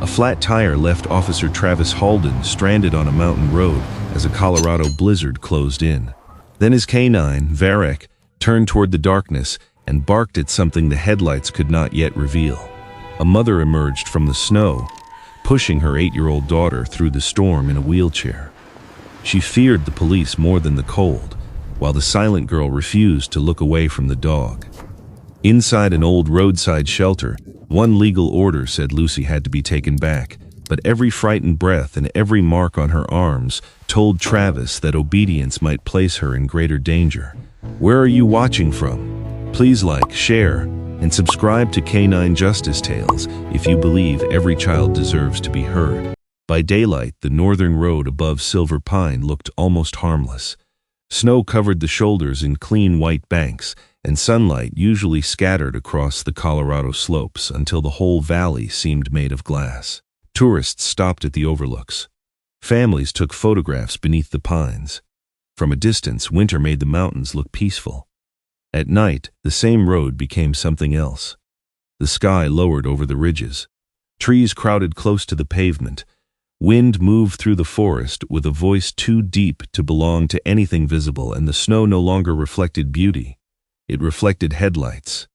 A flat tire left Officer Travis Halden stranded on a mountain road as a Colorado blizzard closed in. Then his canine, Varek, turned toward the darkness and barked at something the headlights could not yet reveal. A mother emerged from the snow, pushing her 8-year-old daughter through the storm in a wheelchair. She feared the police more than the cold, while the silent girl refused to look away from the dog. Inside an old roadside shelter, one legal order said Lucy had to be taken back, but every frightened breath and every mark on her arms told Travis that obedience might place her in greater danger. Where are you watching from? Please like, share, and subscribe to Canine Justice Tales if you believe every child deserves to be heard. By daylight, the northern road above Silver Pine looked almost harmless. Snow covered the shoulders in clean white banks, and sunlight usually scattered across the Colorado slopes until the whole valley seemed made of glass. Tourists stopped at the overlooks. Families took photographs beneath the pines. From a distance, winter made the mountains look peaceful. At night, the same road became something else. The sky lowered over the ridges. Trees crowded close to the pavement. Wind moved through the forest with a voice too deep to belong to anything visible, and the snow no longer reflected beauty. It reflected headlights.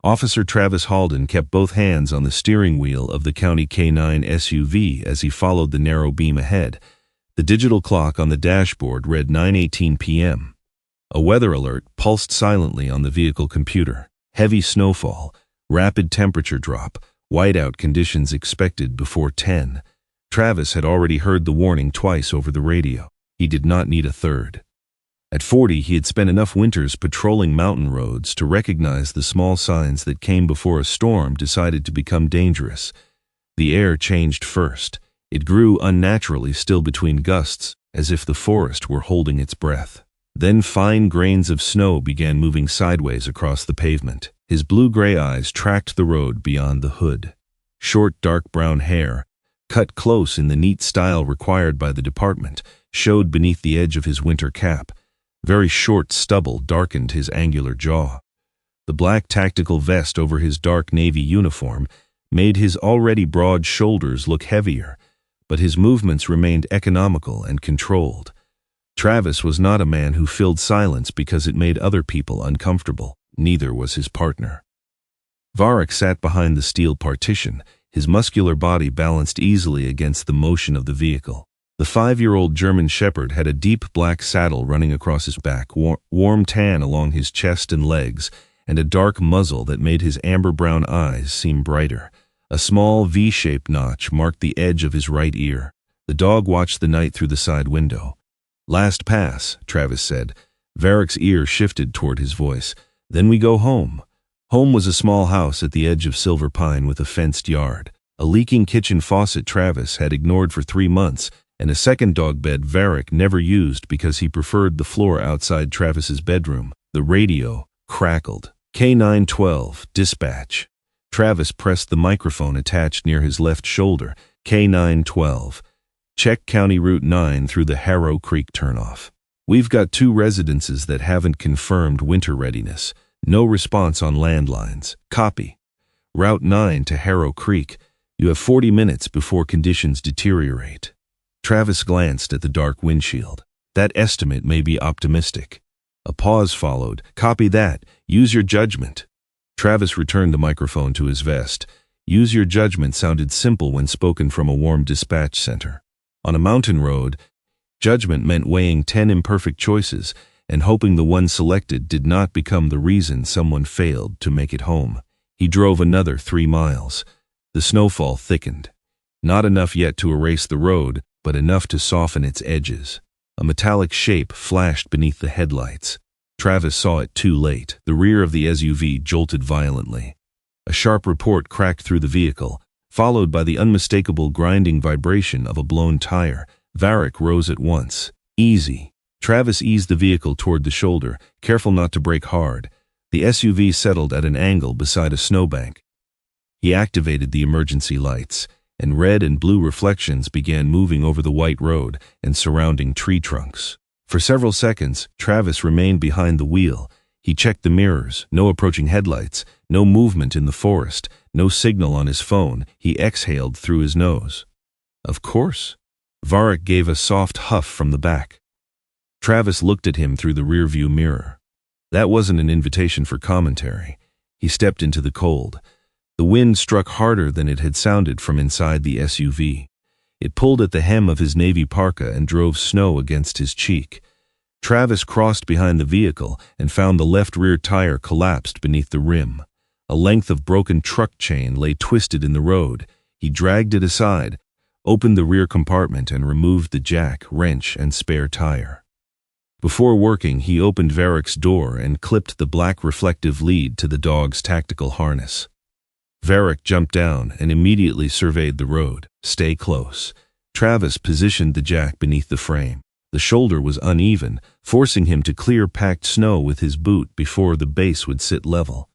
Officer Travis Halden kept both hands on the steering wheel of the County K9 SUV as he followed the narrow beam ahead. The digital clock on the dashboard read 9:18 p.m. A weather alert pulsed silently on the vehicle computer. Heavy snowfall, rapid temperature drop, whiteout conditions expected before 10. Travis had already heard the warning twice over the radio. He did not need a third. At 40, he had spent enough winters patrolling mountain roads to recognize the small signs that came before a storm decided to become dangerous. The air changed first. It grew unnaturally still between gusts, as if the forest were holding its breath. Then fine grains of snow began moving sideways across the pavement. His blue-gray eyes tracked the road beyond the hood. Short, dark brown hair, cut close in the neat style required by the department, showed beneath the edge of his winter cap. Very short stubble darkened his angular jaw. The black tactical vest over his dark navy uniform made his already broad shoulders look heavier, but his movements remained economical and controlled. Travis was not a man who filled silence because it made other people uncomfortable. Neither was his partner. Varek sat behind the steel partition, his muscular body balanced easily against the motion of the vehicle. The 5-year-old German Shepherd had a deep black saddle running across his back, warm tan along his chest and legs, and a dark muzzle that made his amber-brown eyes seem brighter. A small V-shaped notch marked the edge of his right ear. The dog watched the night through the side window. "Last pass," Travis said. Varek's ear shifted toward his voice. "Then we go home." Home was a small house at the edge of Silver Pine with a fenced yard. A leaking kitchen faucet Travis had ignored for 3 months, and a second dog bed Varek never used because he preferred the floor outside Travis's bedroom. The radio crackled. K912, dispatch. Travis pressed the microphone attached near his left shoulder. K912. Check County Route 9 through the Harrow Creek turnoff. We've got 2 residences that haven't confirmed winter readiness. No response on landlines. Copy. Route 9 to Harrow Creek. You have 40 minutes before conditions deteriorate. Travis glanced at the dark windshield. That estimate may be optimistic. A pause followed. Copy that. Use your judgment. Travis returned the microphone to his vest. Use your judgment sounded simple when spoken from a warm dispatch center. On a mountain road, judgment meant weighing 10 imperfect choices and hoping the one selected did not become the reason someone failed to make it home. He drove another 3 miles. The snowfall thickened. Not enough yet to erase the road, but enough to soften its edges. A metallic shape flashed beneath the headlights. Travis saw it too late. The rear of the SUV jolted violently. A sharp report cracked through the vehicle, followed by the unmistakable grinding vibration of a blown tire. Varek rose at once. Easy. Travis eased the vehicle toward the shoulder, careful not to brake hard. The SUV settled at an angle beside a snowbank. He activated the emergency lights, and red and blue reflections began moving over the white road and surrounding tree trunks. For several seconds, Travis remained behind the wheel. He checked the mirrors, no approaching headlights, no movement in the forest. no signal on his phone. He exhaled through his nose. Of course. Varek gave a soft huff from the back. Travis looked at him through the rearview mirror. That wasn't an invitation for commentary. He stepped into the cold. The wind struck harder than it had sounded from inside the SUV. It pulled at the hem of his navy parka and drove snow against his cheek. Travis crossed behind the vehicle and found the left rear tire collapsed beneath the rim. A length of broken truck chain lay twisted in the road. He dragged it aside, opened the rear compartment and removed the jack, wrench, and spare tire. Before working, he opened Varek's door and clipped the black reflective lead to the dog's tactical harness. Varek jumped down and immediately surveyed the road. Stay close. Travis positioned the jack beneath the frame. The shoulder was uneven, forcing him to clear packed snow with his boot before the base would sit level.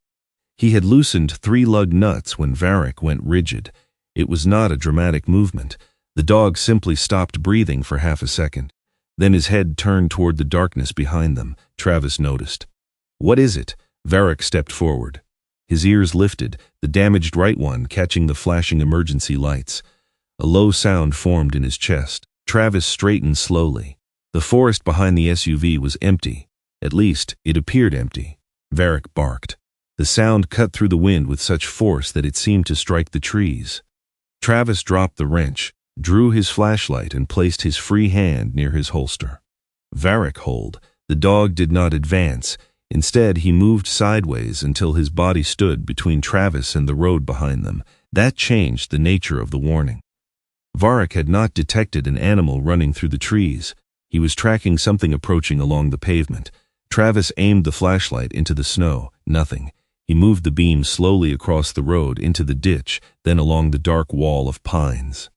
He had loosened 3 lug nuts when Varek went rigid. It was not a dramatic movement. The dog simply stopped breathing for half a second. Then his head turned toward the darkness behind them. Travis noticed. What is it? Varek stepped forward. His ears lifted, the damaged right one catching the flashing emergency lights. A low sound formed in his chest. Travis straightened slowly. The forest behind the SUV was empty. At least, it appeared empty. Varek barked. The sound cut through the wind with such force that it seemed to strike the trees. Travis dropped the wrench, drew his flashlight and placed his free hand near his holster. Varek hold. The dog did not advance. Instead, he moved sideways until his body stood between Travis and the road behind them. That changed the nature of the warning. Varek had not detected an animal running through the trees. He was tracking something approaching along the pavement. Travis aimed the flashlight into the snow. Nothing. He moved the beam slowly across the road into the ditch, then along the dark wall of pines.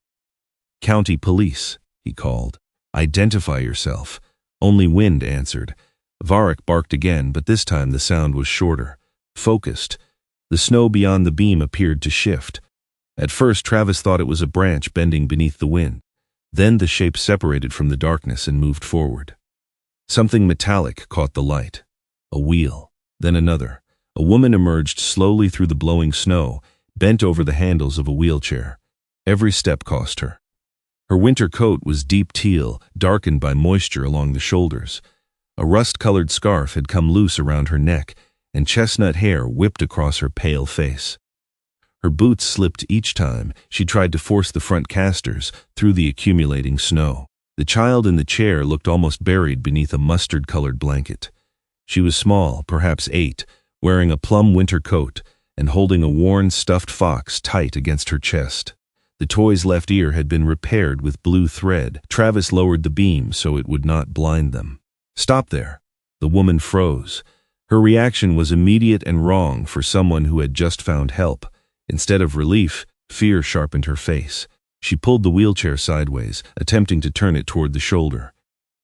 "County police," he called. "Identify yourself." Only wind answered. Varek barked again, but this time the sound was shorter, focused. The snow beyond the beam appeared to shift. At first, Travis thought it was a branch bending beneath the wind. Then the shape separated from the darkness and moved forward. Something metallic caught the light. A wheel. Then another. A woman emerged slowly through the blowing snow, bent over the handles of a wheelchair. Every step cost her. Her winter coat was deep teal, darkened by moisture along the shoulders. A rust-colored scarf had come loose around her neck, and chestnut hair whipped across her pale face. Her boots slipped each time she tried to force the front casters through the accumulating snow. The child in the chair looked almost buried beneath a mustard-colored blanket. She was small, perhaps 8, wearing a plum winter coat and holding a worn stuffed fox tight against her chest. The toy's left ear had been repaired with blue thread. Travis lowered the beam so it would not blind them. "Stop there." The woman froze. Her reaction was immediate and wrong for someone who had just found help. Instead of relief, fear sharpened her face. She pulled the wheelchair sideways, attempting to turn it toward the shoulder.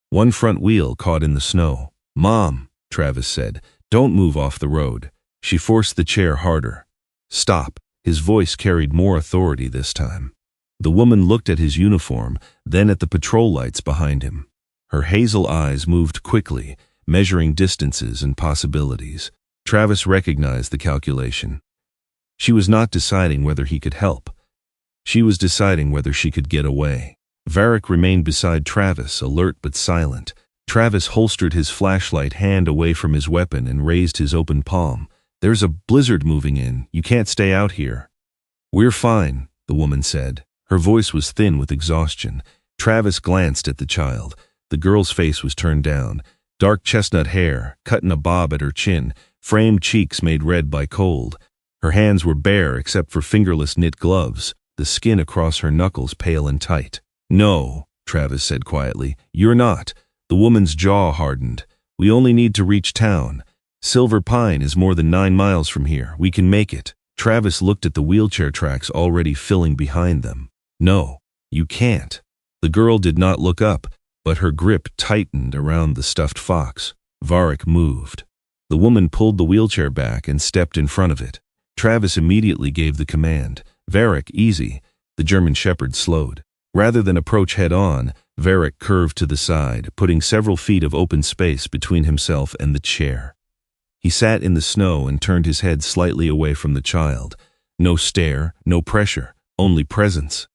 One front wheel caught in the snow. "Mom," Travis said, "don't move off the road." She forced the chair harder. "Stop." His voice carried more authority this time. The woman looked at his uniform, then at the patrol lights behind him. Her hazel eyes moved quickly, measuring distances and possibilities. Travis recognized the calculation. She was not deciding whether he could help. She was deciding whether she could get away. Varek remained beside Travis, alert but silent. Travis holstered his flashlight hand away from his weapon and raised his open palm. "There's a blizzard moving in. You can't stay out here." "We're fine," the woman said. Her voice was thin with exhaustion. Travis glanced at the child. The girl's face was turned down. Dark chestnut hair, cut in a bob at her chin, framed cheeks made red by cold. Her hands were bare except for fingerless knit gloves, the skin across her knuckles pale and tight. "No," Travis said quietly, "you're not." The woman's jaw hardened. "We only need to reach town. Silver Pine is more than 9 miles from here. We can make it." Travis looked at the wheelchair tracks already filling behind them. "No, you can't." The girl did not look up, but her grip tightened around the stuffed fox. Varek moved. The woman pulled the wheelchair back and stepped in front of it. Travis immediately gave the command. "Varek, easy." The German Shepherd slowed. Rather than approach head-on, Varek curved to the side, putting several feet of open space between himself and the chair. He sat in the snow and turned his head slightly away from the child. No stare, no pressure, only presence.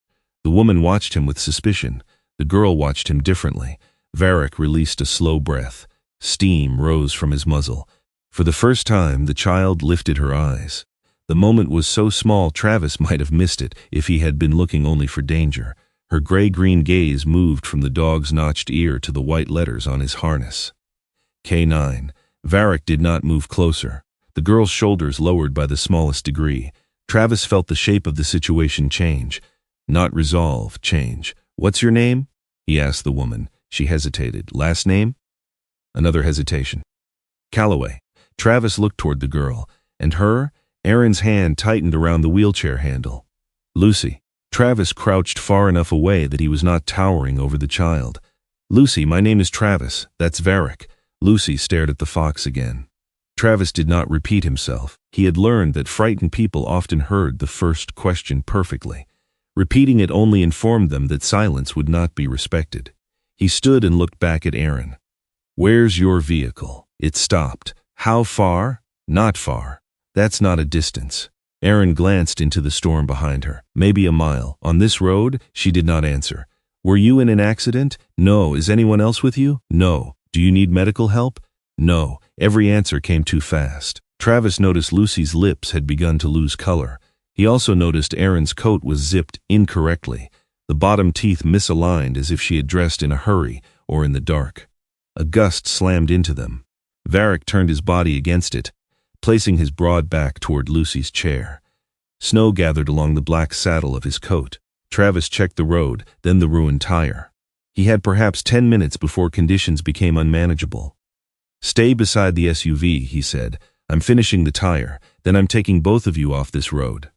The woman watched him with suspicion. The girl watched him differently. Varek released a slow breath. Steam rose from his muzzle. For the first time, the child lifted her eyes. The moment was so small Travis might have missed it if he had been looking only for danger. Her gray-green gaze moved from the dog's notched ear to the white letters on his harness. K9. Varek did not move closer. The girl's shoulders lowered by the smallest degree. Travis felt the shape of the situation change. Not resolve, change. "What's your name?" he asked the woman. She hesitated. "Last name?" Another hesitation. "Calloway." Travis looked toward the girl. And her? Aaron's hand tightened around the wheelchair handle. "Lucy." Travis crouched far enough away that he was not towering over the child. "Lucy, my name is Travis. That's Varek." Lucy stared at the fox again. Travis did not repeat himself. He had learned that frightened people often heard the first question perfectly. Repeating it only informed them that silence would not be respected. He stood and looked back at Aaron. "Where's your vehicle?" It stopped. "How far?" "Not far. That's not a distance." Aaron glanced into the storm behind her. "Maybe a mile. On this road?" She did not answer. "Were you in an accident?" "No." "Is anyone else with you?" "No." "Do you need medical help?" "No." Every answer came too fast. Travis noticed Lucy's lips had begun to lose color. He also noticed Aaron's coat was zipped incorrectly, the bottom teeth misaligned as if she had dressed in a hurry or in the dark. A gust slammed into them. Varek turned his body against it, placing his broad back toward Lucy's chair. Snow gathered along the black saddle of his coat. Travis checked the road, then the ruined tire. He had perhaps 10 minutes before conditions became unmanageable. "Stay beside the SUV," he said. "I'm finishing the tire, then I'm taking both of you off this road."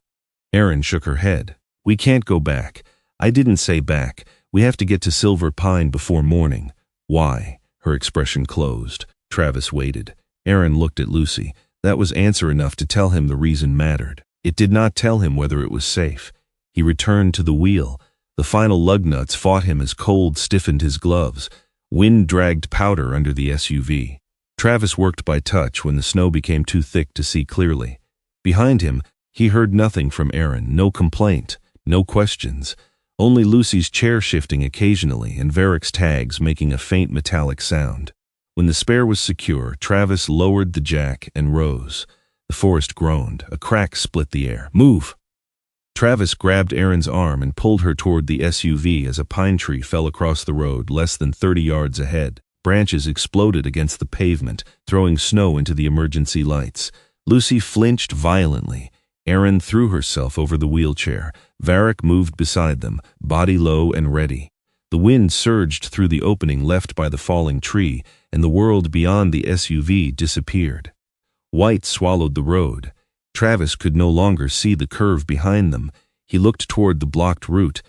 Aaron shook her head. "We can't go back." "I didn't say back. We have to get to Silver Pine before morning." "Why?" Her expression closed. Travis waited. Aaron looked at Lucy. That was answer enough to tell him the reason mattered. It did not tell him whether it was safe. He returned to the wheel. The final lug nuts fought him as cold stiffened his gloves. Wind dragged powder under the SUV. Travis worked by touch when the snow became too thick to see clearly. Behind him, he heard nothing from Aaron, no complaint, no questions, only Lucy's chair shifting occasionally and Varek's tags making a faint metallic sound. When the spare was secure, Travis lowered the jack and rose. The forest groaned. A crack split the air. "Move!" Travis grabbed Aaron's arm and pulled her toward the SUV as a pine tree fell across the road less than 30 yards ahead. Branches exploded against the pavement, throwing snow into the emergency lights. Lucy flinched violently. Aaron threw herself over the wheelchair. Varek moved beside them, body low and ready. The wind surged through the opening left by the falling tree, and the world beyond the SUV disappeared. White swallowed the road. Travis could no longer see the curve behind them. He looked toward the blocked route,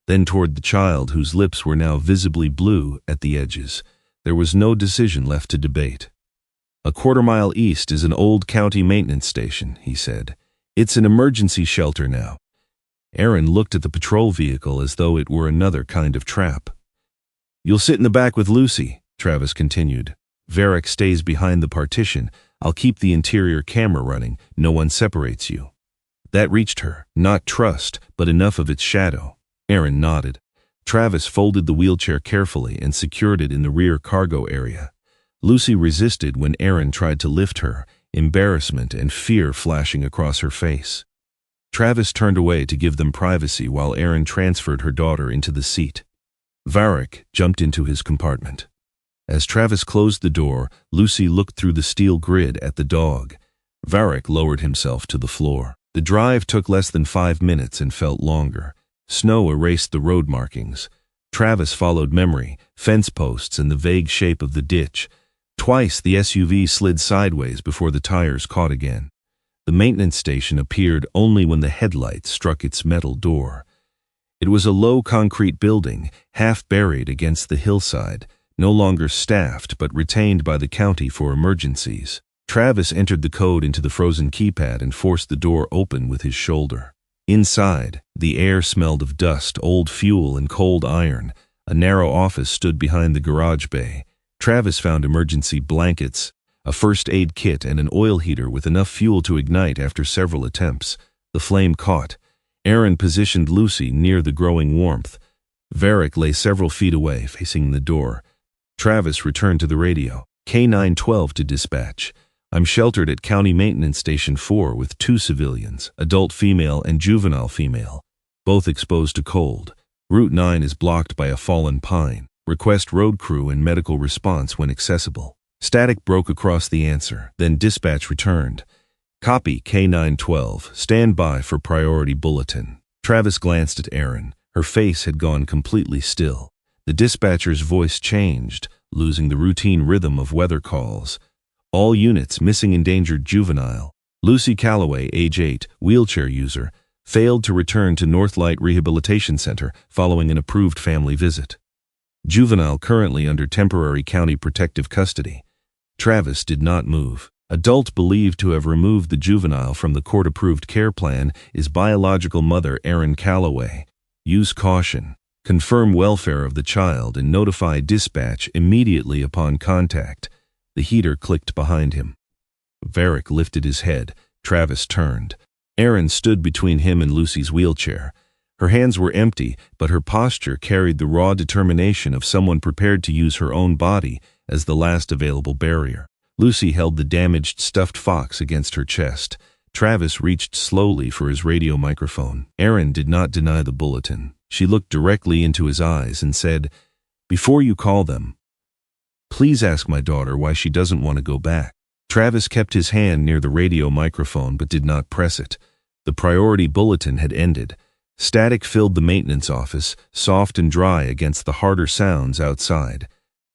then toward the child whose lips were now visibly blue at the edges. There was no decision left to debate. "A quarter-mile east is an old county maintenance station," he said. "It's an emergency shelter now." Aaron looked at the patrol vehicle as though it were another kind of trap. "You'll sit in the back with Lucy," Travis continued. "Varek stays behind the partition. I'll keep the interior camera running. No one separates you." That reached her. Not trust, but enough of its shadow. Aaron nodded. Travis folded the wheelchair carefully and secured it in the rear cargo area. Lucy resisted when Aaron tried to lift her, embarrassment and fear flashing across her face. Travis turned away to give them privacy while Aaron transferred her daughter into the seat. Varek jumped into his compartment. As Travis closed the door, Lucy looked through the steel grid at the dog. Varek lowered himself to the floor. The drive took less than 5 minutes and felt longer. Snow erased the road markings. Travis followed memory, fence posts and the vague shape of the ditch. Twice the SUV slid sideways before the tires caught again. The maintenance station appeared only when the headlights struck its metal door. It was a low concrete building, half buried against the hillside, no longer staffed but retained by the county for emergencies. Travis entered the code into the frozen keypad and forced the door open with his shoulder. Inside, the air smelled of dust, old fuel, and cold iron. A narrow office stood behind the garage bay. Travis found emergency blankets, a first aid kit, and an oil heater with enough fuel to ignite after several attempts. The flame caught. Aaron positioned Lucy near the growing warmth. Varek lay several feet away, facing the door. Travis returned to the radio. K912 to dispatch. I'm sheltered at County Maintenance Station 4 with 2 civilians, adult female and juvenile female, both exposed to cold. Route 9 is blocked by a fallen pine. Request road crew and medical response when accessible. Static broke across the answer, then dispatch returned. Copy K912. Stand by for priority bulletin. Travis glanced at Aaron. Her face had gone completely still. The dispatcher's voice changed, losing the routine rhythm of weather calls. All units missing endangered juvenile. Lucy Calloway, age 8, wheelchair user, failed to return to Northlight Rehabilitation Center following an approved family visit. Juvenile currently under temporary county protective custody. Travis did not move. Adult believed to have removed the juvenile from the court-approved care plan is biological mother Erin Calloway. Use caution. Confirm welfare of the child and notify dispatch immediately upon contact. The heater clicked behind him. Varek lifted his head. Travis turned. Erin stood between him and Lucy's wheelchair. Her hands were empty, but her posture carried the raw determination of someone prepared to use her own body as the last available barrier. Lucy held the damaged stuffed fox against her chest. Travis reached slowly for his radio microphone. Erin did not deny the bulletin. She looked directly into his eyes and said, "Before you call them, please ask my daughter why she doesn't want to go back." Travis kept his hand near the radio microphone but did not press it. The priority bulletin had ended. Static filled the maintenance office, soft and dry against the harder sounds outside.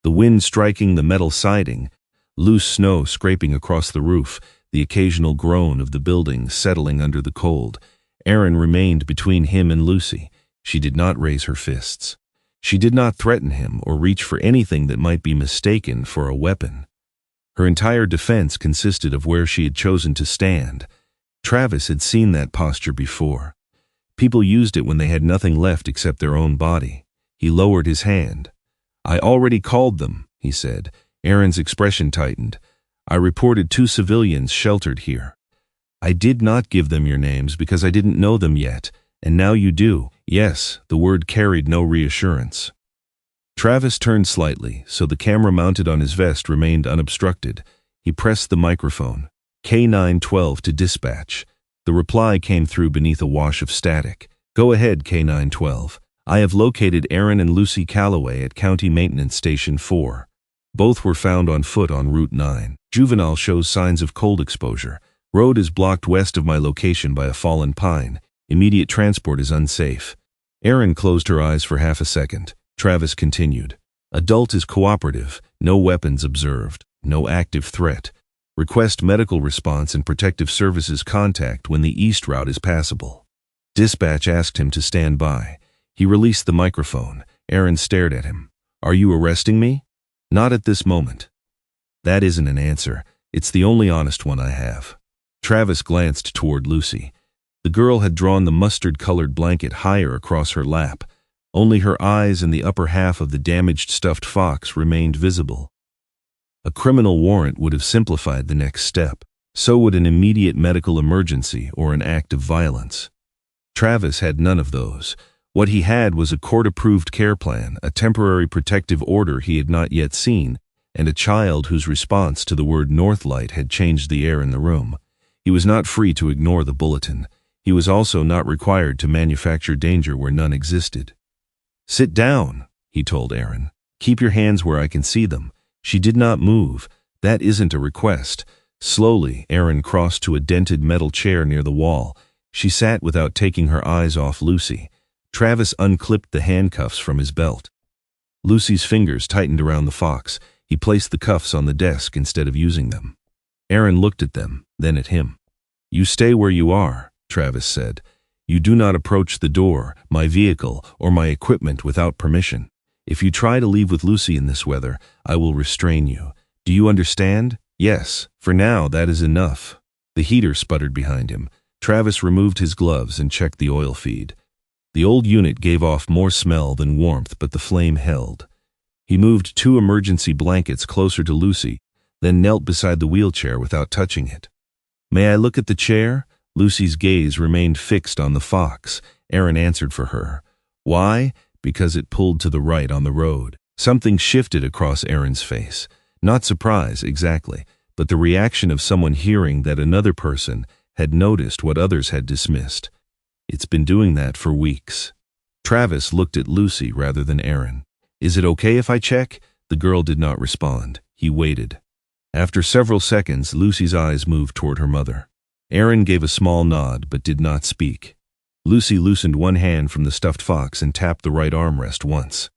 The wind striking the metal siding, loose snow scraping across the roof, the occasional groan of the building settling under the cold. Erin remained between him and Lucy. She did not raise her fists. She did not threaten him or reach for anything that might be mistaken for a weapon. Her entire defense consisted of where she had chosen to stand. Travis had seen that posture before. People used it when they had nothing left except their own body. He lowered his hand. "I already called them," he said. Erin's expression tightened. "I reported 2 civilians sheltered here. I did not give them your names because I didn't know them yet, and now you do." Yes, the word carried no reassurance. Travis turned slightly, so the camera mounted on his vest remained unobstructed. He pressed the microphone. K912 to dispatch. The reply came through beneath a wash of static. "Go ahead, K912. I have located Erin and Lucy Calloway at County Maintenance Station 4. Both were found on foot on Route 9. Juvenile shows signs of cold exposure. Road is blocked west of my location by a fallen pine. Immediate transport is unsafe." Erin closed her eyes for half a second. Travis continued. "Adult is cooperative. No weapons observed. No active threat. Request medical response and protective services contact when the east route is passable." Dispatch asked him to stand by. He released the microphone. Erin stared at him. "Are you arresting me?" "Not at this moment." "That isn't an answer. It's the only honest one I have." Travis glanced toward Lucy. The girl had drawn the mustard-colored blanket higher across her lap. Only her eyes and the upper half of the damaged stuffed fox remained visible. A criminal warrant would have simplified the next step. So would an immediate medical emergency or an act of violence. Travis had none of those. What he had was a court-approved care plan, a temporary protective order he had not yet seen, and a child whose response to the word Northlight had changed the air in the room. He was not free to ignore the bulletin. He was also not required to manufacture danger where none existed. "Sit down," he told Erin. "Keep your hands where I can see them." She did not move. "That isn't a request." Slowly, Erin crossed to a dented metal chair near the wall. She sat without taking her eyes off Lucy. Travis unclipped the handcuffs from his belt. Lucy's fingers tightened around the fox. He placed the cuffs on the desk instead of using them. Erin looked at them, then at him. "You stay where you are," Travis said. "You do not approach the door, my vehicle, or my equipment without permission. If you try to leave with Lucy in this weather, I will restrain you. Do you understand?" "Yes, for now that is enough." The heater sputtered behind him. Travis removed his gloves and checked the oil feed. The old unit gave off more smell than warmth, but the flame held. He moved 2 emergency blankets closer to Lucy, then knelt beside the wheelchair without touching it. "May I look at the chair?" Lucy's gaze remained fixed on the fox. Aaron answered for her. Why? Because it pulled to the right on the road. Something shifted across Aaron's face. Not surprise, exactly, but the reaction of someone hearing that another person had noticed what others had dismissed. It's been doing that for weeks. Travis looked at Lucy rather than Aaron. Is it okay if I check? The girl did not respond. He waited. After several seconds, Lucy's eyes moved toward her mother. Aaron gave a small nod but did not speak. Lucy loosened one hand from the stuffed fox and tapped the right armrest once.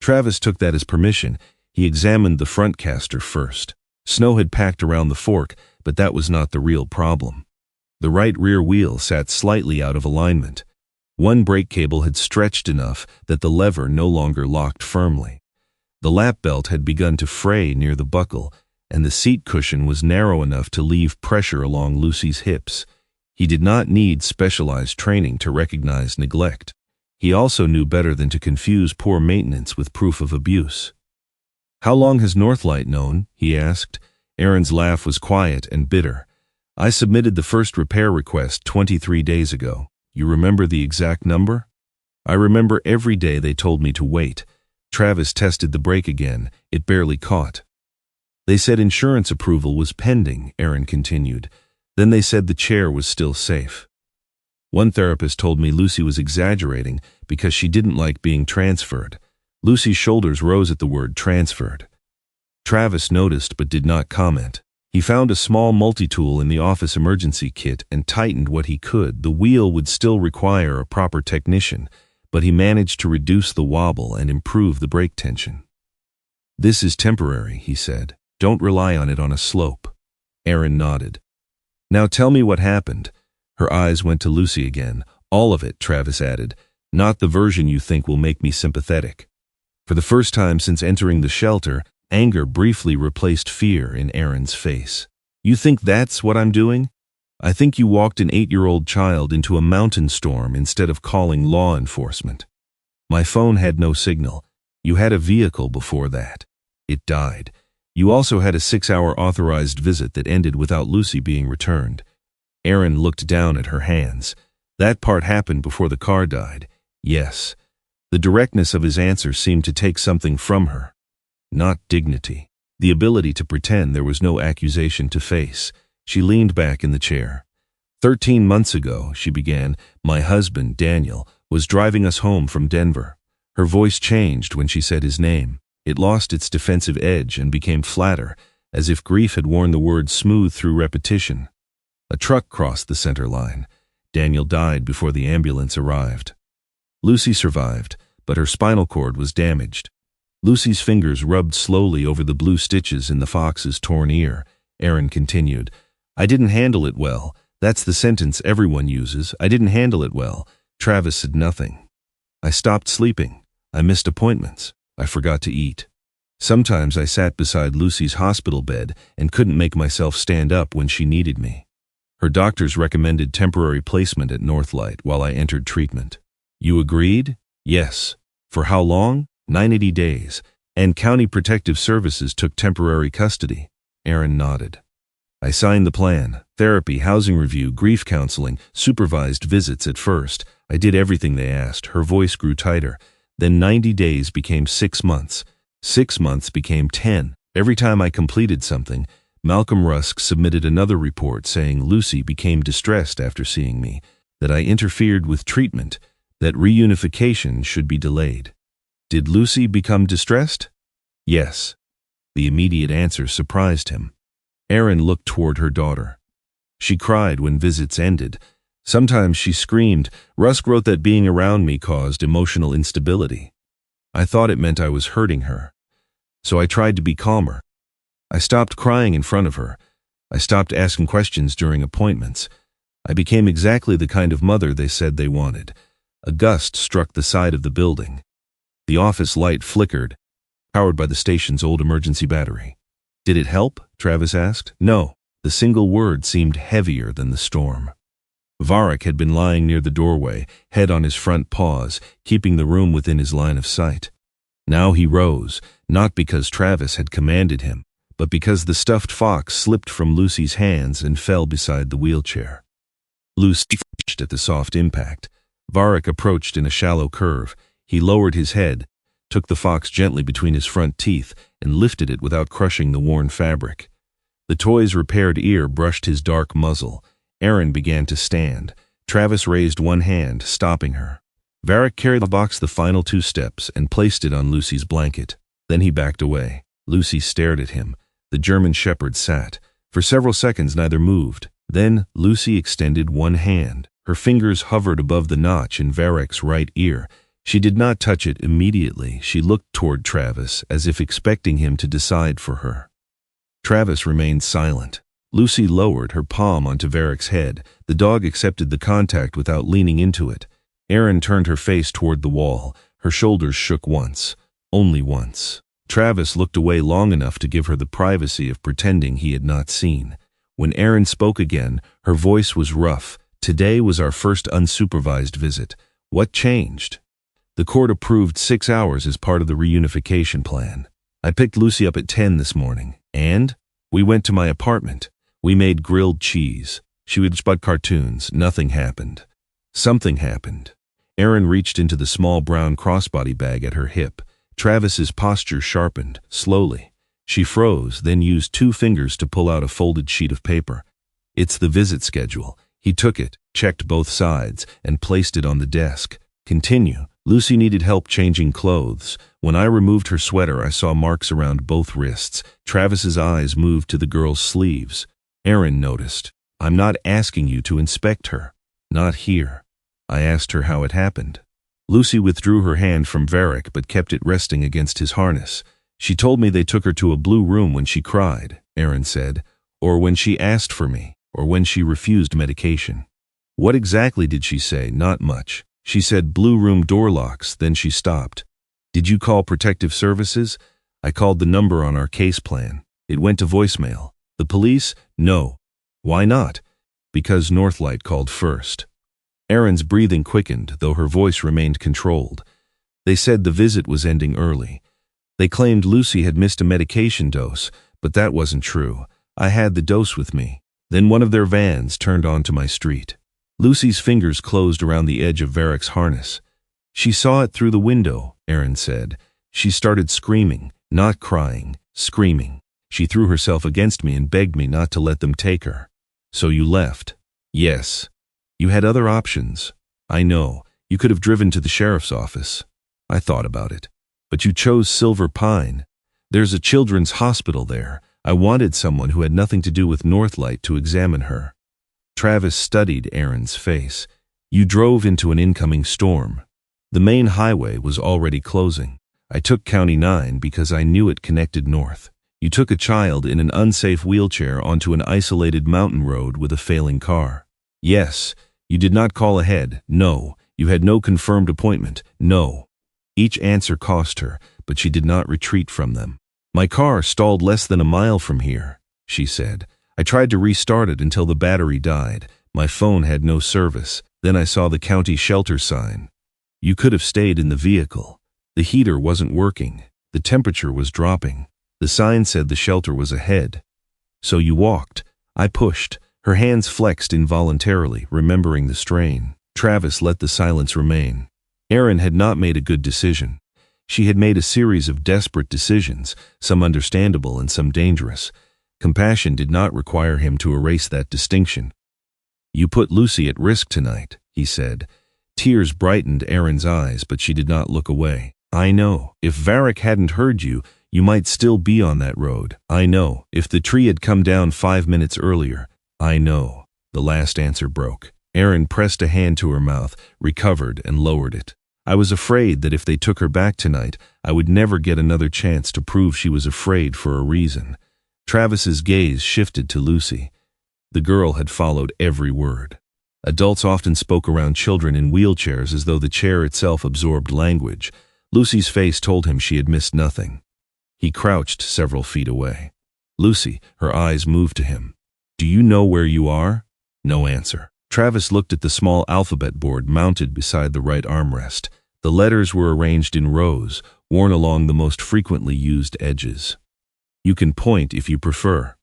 Travis took that as permission. He examined the front caster first. Snow had packed around the fork, but that was not the real problem. The right rear wheel sat slightly out of alignment. One brake cable had stretched enough that the lever no longer locked firmly. The lap belt had begun to fray near the buckle, and the seat cushion was narrow enough to leave pressure along Lucy's hips. He did not need specialized training to recognize neglect. He also knew better than to confuse poor maintenance with proof of abuse. How long has Northlight known? He asked. Aaron's laugh was quiet and bitter. I submitted the first repair request 23 days ago. You remember the exact number? I remember every day they told me to wait. Travis tested the brake again. It barely caught. They said insurance approval was pending, Aaron continued. Then they said the chair was still safe. One therapist told me Lucy was exaggerating because she didn't like being transferred. Lucy's shoulders rose at the word transferred. Travis noticed but did not comment. He found a small multi-tool in the office emergency kit and tightened what he could. The wheel would still require a proper technician, but he managed to reduce the wobble and improve the brake tension. This is temporary, he said. Don't rely on it on a slope. Aaron nodded. Now tell me what happened. Her eyes went to Lucy again. All of it, Travis added. Not the version you think will make me sympathetic. For the first time since entering the shelter, anger briefly replaced fear in Aaron's face. You think that's what I'm doing? I think you walked an 8-year-old child into a mountain storm instead of calling law enforcement. My phone had no signal. You had a vehicle before that. It died. You also had a 6-hour authorized visit that ended without Lucy being returned. Aaron looked down at her hands. That part happened before the car died. Yes. The directness of his answer seemed to take something from her. Not dignity. The ability to pretend there was no accusation to face. She leaned back in the chair. 13 months ago, she began, my husband, Daniel, was driving us home from Denver. Her voice changed when she said his name. It lost its defensive edge and became flatter, as if grief had worn the word smooth through repetition. A truck crossed the center line. Daniel died before the ambulance arrived. Lucy survived, but her spinal cord was damaged. Lucy's fingers rubbed slowly over the blue stitches in the fox's torn ear. Aaron continued, I didn't handle it well. That's the sentence everyone uses. I didn't handle it well. Travis said nothing. I stopped sleeping. I missed appointments. I forgot to eat. Sometimes I sat beside Lucy's hospital bed and couldn't make myself stand up when she needed me. Her doctors recommended temporary placement at Northlight while I entered treatment. You agreed? Yes. For how long? 90 days. And County Protective Services took temporary custody. Aaron nodded. I signed the plan. Therapy, housing review, grief counseling, supervised visits at first. I did everything they asked. Her voice grew tighter. Then 90 days became 6 months. 6 months became 10. Every time I completed something, Malcolm Rusk submitted another report saying Lucy became distressed after seeing me, that I interfered with treatment, that reunification should be delayed. Did Lucy become distressed? Yes. The immediate answer surprised him. Aaron looked toward her daughter. She cried when visits ended. Sometimes she screamed. Rusk wrote that being around me caused emotional instability. I thought it meant I was hurting her. So I tried to be calmer. I stopped crying in front of her. I stopped asking questions during appointments. I became exactly the kind of mother they said they wanted. A gust struck the side of the building. The office light flickered, powered by the station's old emergency battery. Did it help? Travis asked. No. The single word seemed heavier than the storm. Varek had been lying near the doorway, head on his front paws, keeping the room within his line of sight. Now he rose, not because Travis had commanded him, but because the stuffed fox slipped from Lucy's hands and fell beside the wheelchair. Lucy flinched at the soft impact. Varek approached in a shallow curve. He lowered his head, took the fox gently between his front teeth, and lifted it without crushing the worn fabric. The toy's repaired ear brushed his dark muzzle. Erin began to stand. Travis raised one hand, stopping her. Varek carried the box the final 2 steps and placed it on Lucy's blanket. Then he backed away. Lucy stared at him. The German Shepherd sat. For several seconds neither moved. Then Lucy extended one hand. Her fingers hovered above the notch in Varek's right ear. She did not touch it immediately. She looked toward Travis as if expecting him to decide for her. Travis remained silent. Lucy lowered her palm onto Varek's head. The dog accepted the contact without leaning into it. Erin turned her face toward the wall. Her shoulders shook once. Only once. Travis looked away long enough to give her the privacy of pretending he had not seen. When Erin spoke again, her voice was rough. Today was our first unsupervised visit. What changed? The court approved 6 hours as part of the reunification plan. I picked Lucy up at 10 this morning. And? We went to my apartment. We made grilled cheese. She would spot cartoons. Nothing happened. Something happened. Erin reached into the small brown crossbody bag at her hip. Travis's posture sharpened, slowly. She froze, then used 2 fingers to pull out a folded sheet of paper. It's the visit schedule. He took it, checked both sides, and placed it on the desk. Continue. Lucy needed help changing clothes. When I removed her sweater, I saw marks around both wrists. Travis's eyes moved to the girl's sleeves. Erin noticed. I'm not asking you to inspect her. Not here. I asked her how it happened. Lucy withdrew her hand from Varek but kept it resting against his harness. She told me they took her to a blue room when she cried, Erin said, or when she asked for me, or when she refused medication. What exactly did she say? Not much. She said blue room door locks, then she stopped. Did you call protective services? I called the number on our case plan. It went to voicemail. The police? No. Why not? Because Northlight called first. Erin's breathing quickened, though her voice remained controlled. They said the visit was ending early. They claimed Lucy had missed a medication dose, but that wasn't true. I had the dose with me. Then one of their vans turned onto my street. Lucy's fingers closed around the edge of Varek's harness. She saw it through the window, Erin said. She started screaming, not crying, screaming. She threw herself against me and begged me not to let them take her. So you left? Yes. You had other options. I know. You could have driven to the sheriff's office. I thought about it. But you chose Silver Pine. There's a children's hospital there. I wanted someone who had nothing to do with Northlight to examine her. Travis studied Erin's face. You drove into an incoming storm. The main highway was already closing. I took County 9 because I knew it connected north. You took a child in an unsafe wheelchair onto an isolated mountain road with a failing car. Yes. You did not call ahead. No. You had no confirmed appointment. No. Each answer cost her, but she did not retreat from them. My car stalled less than a mile from here, she said. I tried to restart it until the battery died. My phone had no service. Then I saw the county shelter sign. You could have stayed in the vehicle. The heater wasn't working. The temperature was dropping. The sign said the shelter was ahead. So you walked. I pushed. Her hands flexed involuntarily, remembering the strain. Travis let the silence remain. Erin had not made a good decision. She had made a series of desperate decisions, some understandable and some dangerous. Compassion did not require him to erase that distinction. You put Lucy at risk tonight, he said. Tears brightened Erin's eyes, but she did not look away. I know. If Varek hadn't heard you, you might still be on that road. I know. If the tree had come down 5 minutes earlier, I know. The last answer broke. Erin pressed a hand to her mouth, recovered, and lowered it. I was afraid that if they took her back tonight, I would never get another chance to prove she was afraid for a reason. Travis's gaze shifted to Lucy. The girl had followed every word. Adults often spoke around children in wheelchairs as though the chair itself absorbed language. Lucy's face told him she had missed nothing. He crouched several feet away. Lucy, her eyes moved to him. Do you know where you are? No answer. Travis looked at the small alphabet board mounted beside the right armrest. The letters were arranged in rows, worn along the most frequently used edges. You can point if you prefer.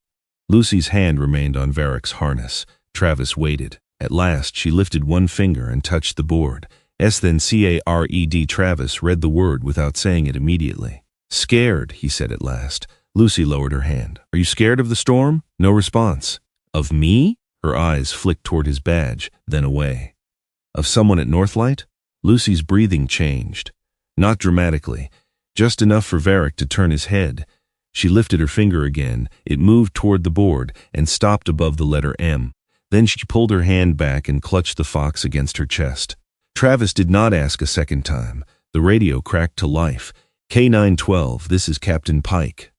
Lucy's hand remained on Varek's harness. Travis waited. At last, she lifted one finger and touched the board. Then CARED. Travis read the word without saying it immediately. Scared, he said at last. Lucy lowered her hand. Are you scared of the storm? No response. Of me? Her eyes flicked toward his badge, then away. Of someone at Northlight? Lucy's breathing changed. Not dramatically, just enough for Varek to turn his head. She lifted her finger again. It moved toward the board and stopped above the letter M. Then she pulled her hand back and clutched the fox against her chest. Travis did not ask a second time. The radio cracked to life. K912, this is Captain Pike.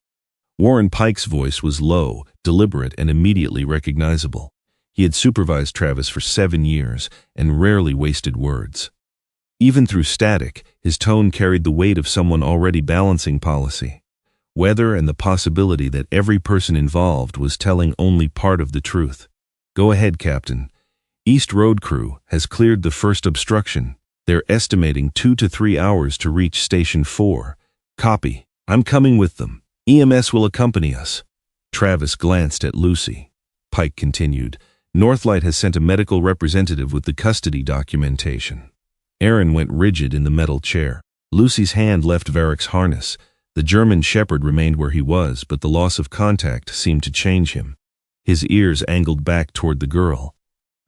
Warren Pike's voice was low, deliberate, and immediately recognizable. He had supervised Travis for 7 years and rarely wasted words. Even through static, his tone carried the weight of someone already balancing policy, weather, and the possibility that every person involved was telling only part of the truth. Go ahead, Captain. East Road Crew has cleared the first obstruction. They're estimating 2 to 3 hours to reach Station 4. Copy. I'm coming with them. EMS will accompany us. Travis glanced at Lucy. Pike continued. Northlight has sent a medical representative with the custody documentation. Aaron went rigid in the metal chair. Lucy's hand left Varek's harness. The German Shepherd remained where he was, but the loss of contact seemed to change him. His ears angled back toward the girl.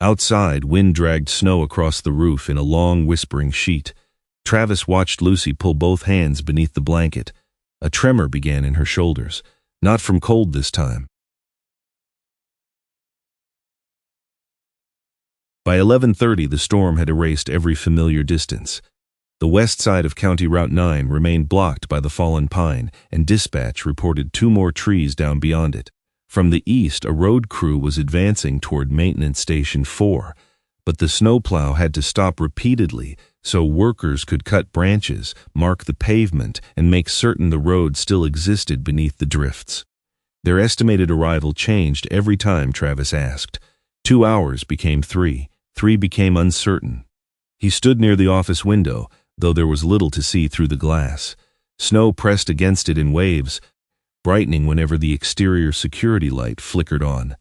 Outside, wind dragged snow across the roof in a long, whispering sheet. Travis watched Lucy pull both hands beneath the blanket. A tremor began in her shoulders, not from cold this time. By 11:30, the storm had erased every familiar distance. The west side of County Route 9 remained blocked by the fallen pine, and dispatch reported 2 more trees down beyond it. From the east, a road crew was advancing toward Maintenance Station 4, but the snowplow had to stop repeatedly so workers could cut branches, mark the pavement, and make certain the road still existed beneath the drifts. Their estimated arrival changed every time Travis asked. 2 hours became 3. 3 became uncertain. He stood near the office window, though there was little to see through the glass. Snow pressed against it in waves, brightening whenever the exterior security light flickered on.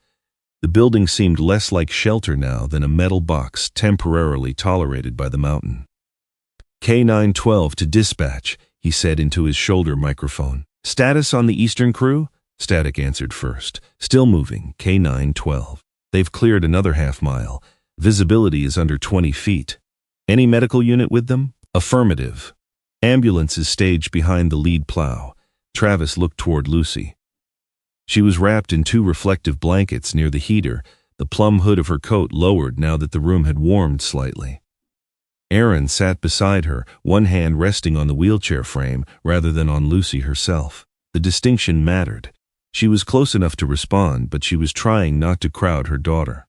The building seemed less like shelter now than a metal box temporarily tolerated by the mountain. K912 to dispatch, he said into his shoulder microphone. Status on the eastern crew? Static answered first. Still moving, K912. They've cleared another half-mile. Visibility is under 20 feet. Any medical unit with them? Affirmative. Ambulance is staged behind the lead plow. Travis looked toward Lucy. She was wrapped in 2 reflective blankets near the heater, the plum hood of her coat lowered now that the room had warmed slightly. Aaron sat beside her, one hand resting on the wheelchair frame rather than on Lucy herself. The distinction mattered. She was close enough to respond, but she was trying not to crowd her daughter.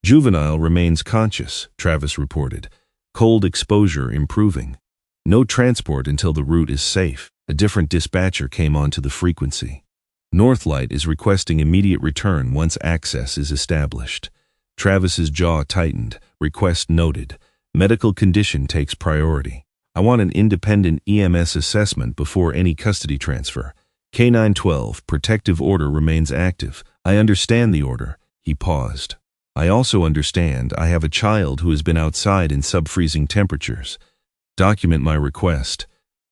Juvenile remains conscious, Travis reported. Cold exposure improving. No transport until the route is safe. A different dispatcher came onto the frequency. Northlight is requesting immediate return once access is established. Travis's jaw tightened. Request noted. Medical condition takes priority. I want an independent EMS assessment before any custody transfer. K912, protective order remains active. I understand the order. He paused. I also understand I have a child who has been outside in sub-freezing temperatures. Document my request.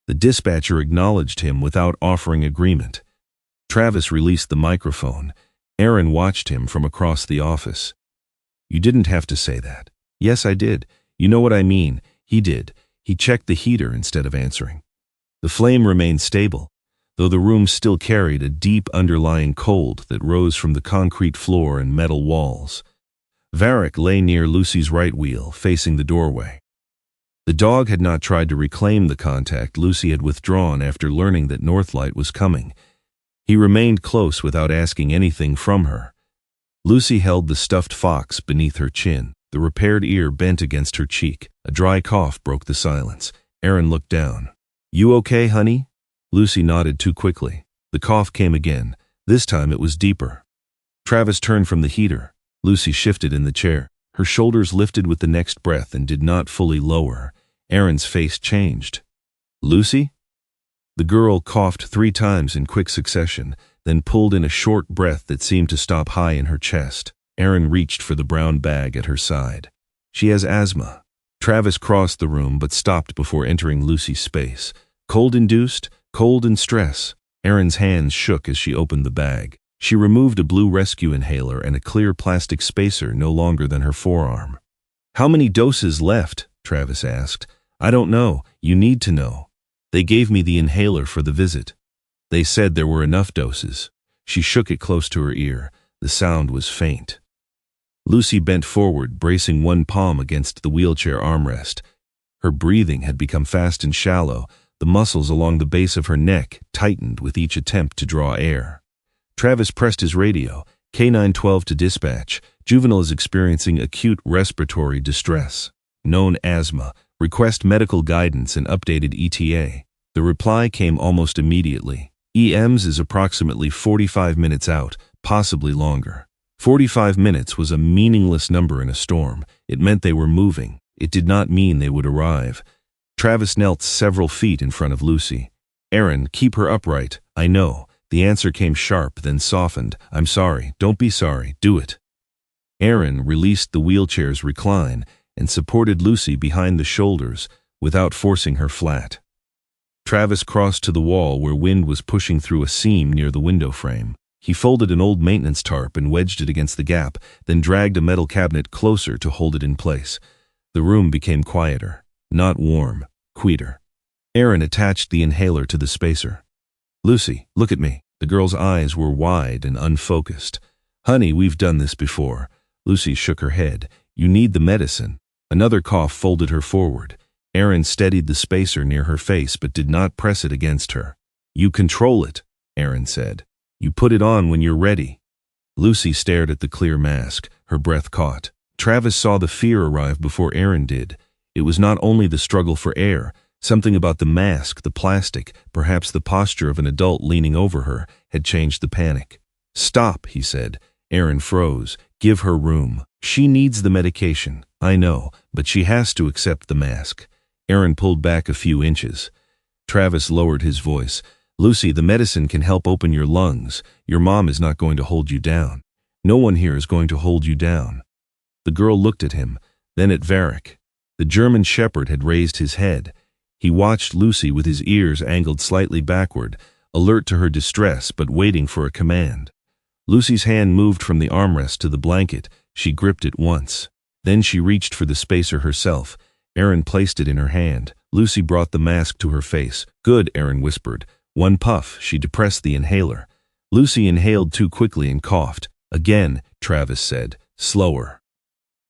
The dispatcher acknowledged him without offering agreement. Travis released the microphone. Aaron watched him from across the office. You didn't have to say that. Yes, I did. You know what I mean. He did. He checked the heater instead of answering. The flame remained stable, though the room still carried a deep underlying cold that rose from the concrete floor and metal walls. Varek lay near Lucy's right wheel, facing the doorway. The dog had not tried to reclaim the contact Lucy had withdrawn after learning that Northlight was coming. He remained close without asking anything from her. Lucy held the stuffed fox beneath her chin. The repaired ear bent against her cheek. A dry cough broke the silence. Aaron looked down. You okay, honey? Lucy nodded too quickly. The cough came again. This time it was deeper. Travis turned from the heater. Lucy shifted in the chair. Her shoulders lifted with the next breath and did not fully lower. Aaron's face changed. Lucy? The girl coughed 3 times in quick succession, then pulled in a short breath that seemed to stop high in her chest. Erin reached for the brown bag at her side. She has asthma. Travis crossed the room but stopped before entering Lucy's space. Cold-induced, cold and stress. Erin's hands shook as she opened the bag. She removed a blue rescue inhaler and a clear plastic spacer no longer than her forearm. "How many doses left?" Travis asked. "I don't know. You need to know. They gave me the inhaler for the visit. They said there were enough doses." She shook it close to her ear. The sound was faint. Lucy bent forward, bracing one palm against the wheelchair armrest. Her breathing had become fast and shallow. The muscles along the base of her neck tightened with each attempt to draw air. Travis pressed his radio. K912 to dispatch. Juvenile is experiencing acute respiratory distress. Known asthma. Request medical guidance and updated ETA. The reply came almost immediately. EMS is approximately 45 minutes out, possibly longer. 45 minutes was a meaningless number in a storm. It meant they were moving. It did not mean they would arrive. Travis knelt several feet in front of Lucy. "Erin, keep her upright." "I know." The answer came sharp, then softened. "I'm sorry." "Don't be sorry. Do it." Erin released the wheelchair's recline and supported Lucy behind the shoulders without forcing her flat. Travis crossed to the wall where wind was pushing through a seam near the window frame. He folded an old maintenance tarp and wedged it against the gap, then dragged a metal cabinet closer to hold it in place. The room became quieter. Not warm, quieter. Erin attached the inhaler to the spacer. "Lucy, look at me." The girl's eyes were wide and unfocused. "Honey, we've done this before." Lucy shook her head. "You need the medicine." Another cough folded her forward. Erin steadied the spacer near her face but did not press it against her. "You control it," Erin said. "You put it on when you're ready." Lucy stared at the clear mask, her breath caught. Travis saw the fear arrive before Erin did. It was not only the struggle for air. Something about the mask, the plastic, perhaps the posture of an adult leaning over her, had changed the panic. "Stop," he said. Erin froze. "Give her room. She needs the medication. I know, but she has to accept the mask." Erin pulled back a few inches. Travis lowered his voice. "Lucy, the medicine can help open your lungs. Your mom is not going to hold you down. No one here is going to hold you down." The girl looked at him, then at Varek. The German Shepherd had raised his head. He watched Lucy with his ears angled slightly backward, alert to her distress but waiting for a command. Lucy's hand moved from the armrest to the blanket. She gripped it once. Then she reached for the spacer herself. Erin placed it in her hand. Lucy brought the mask to her face. "Good," Erin whispered. One puff, she depressed the inhaler. Lucy inhaled too quickly and coughed. "Again," Travis said. "Slower."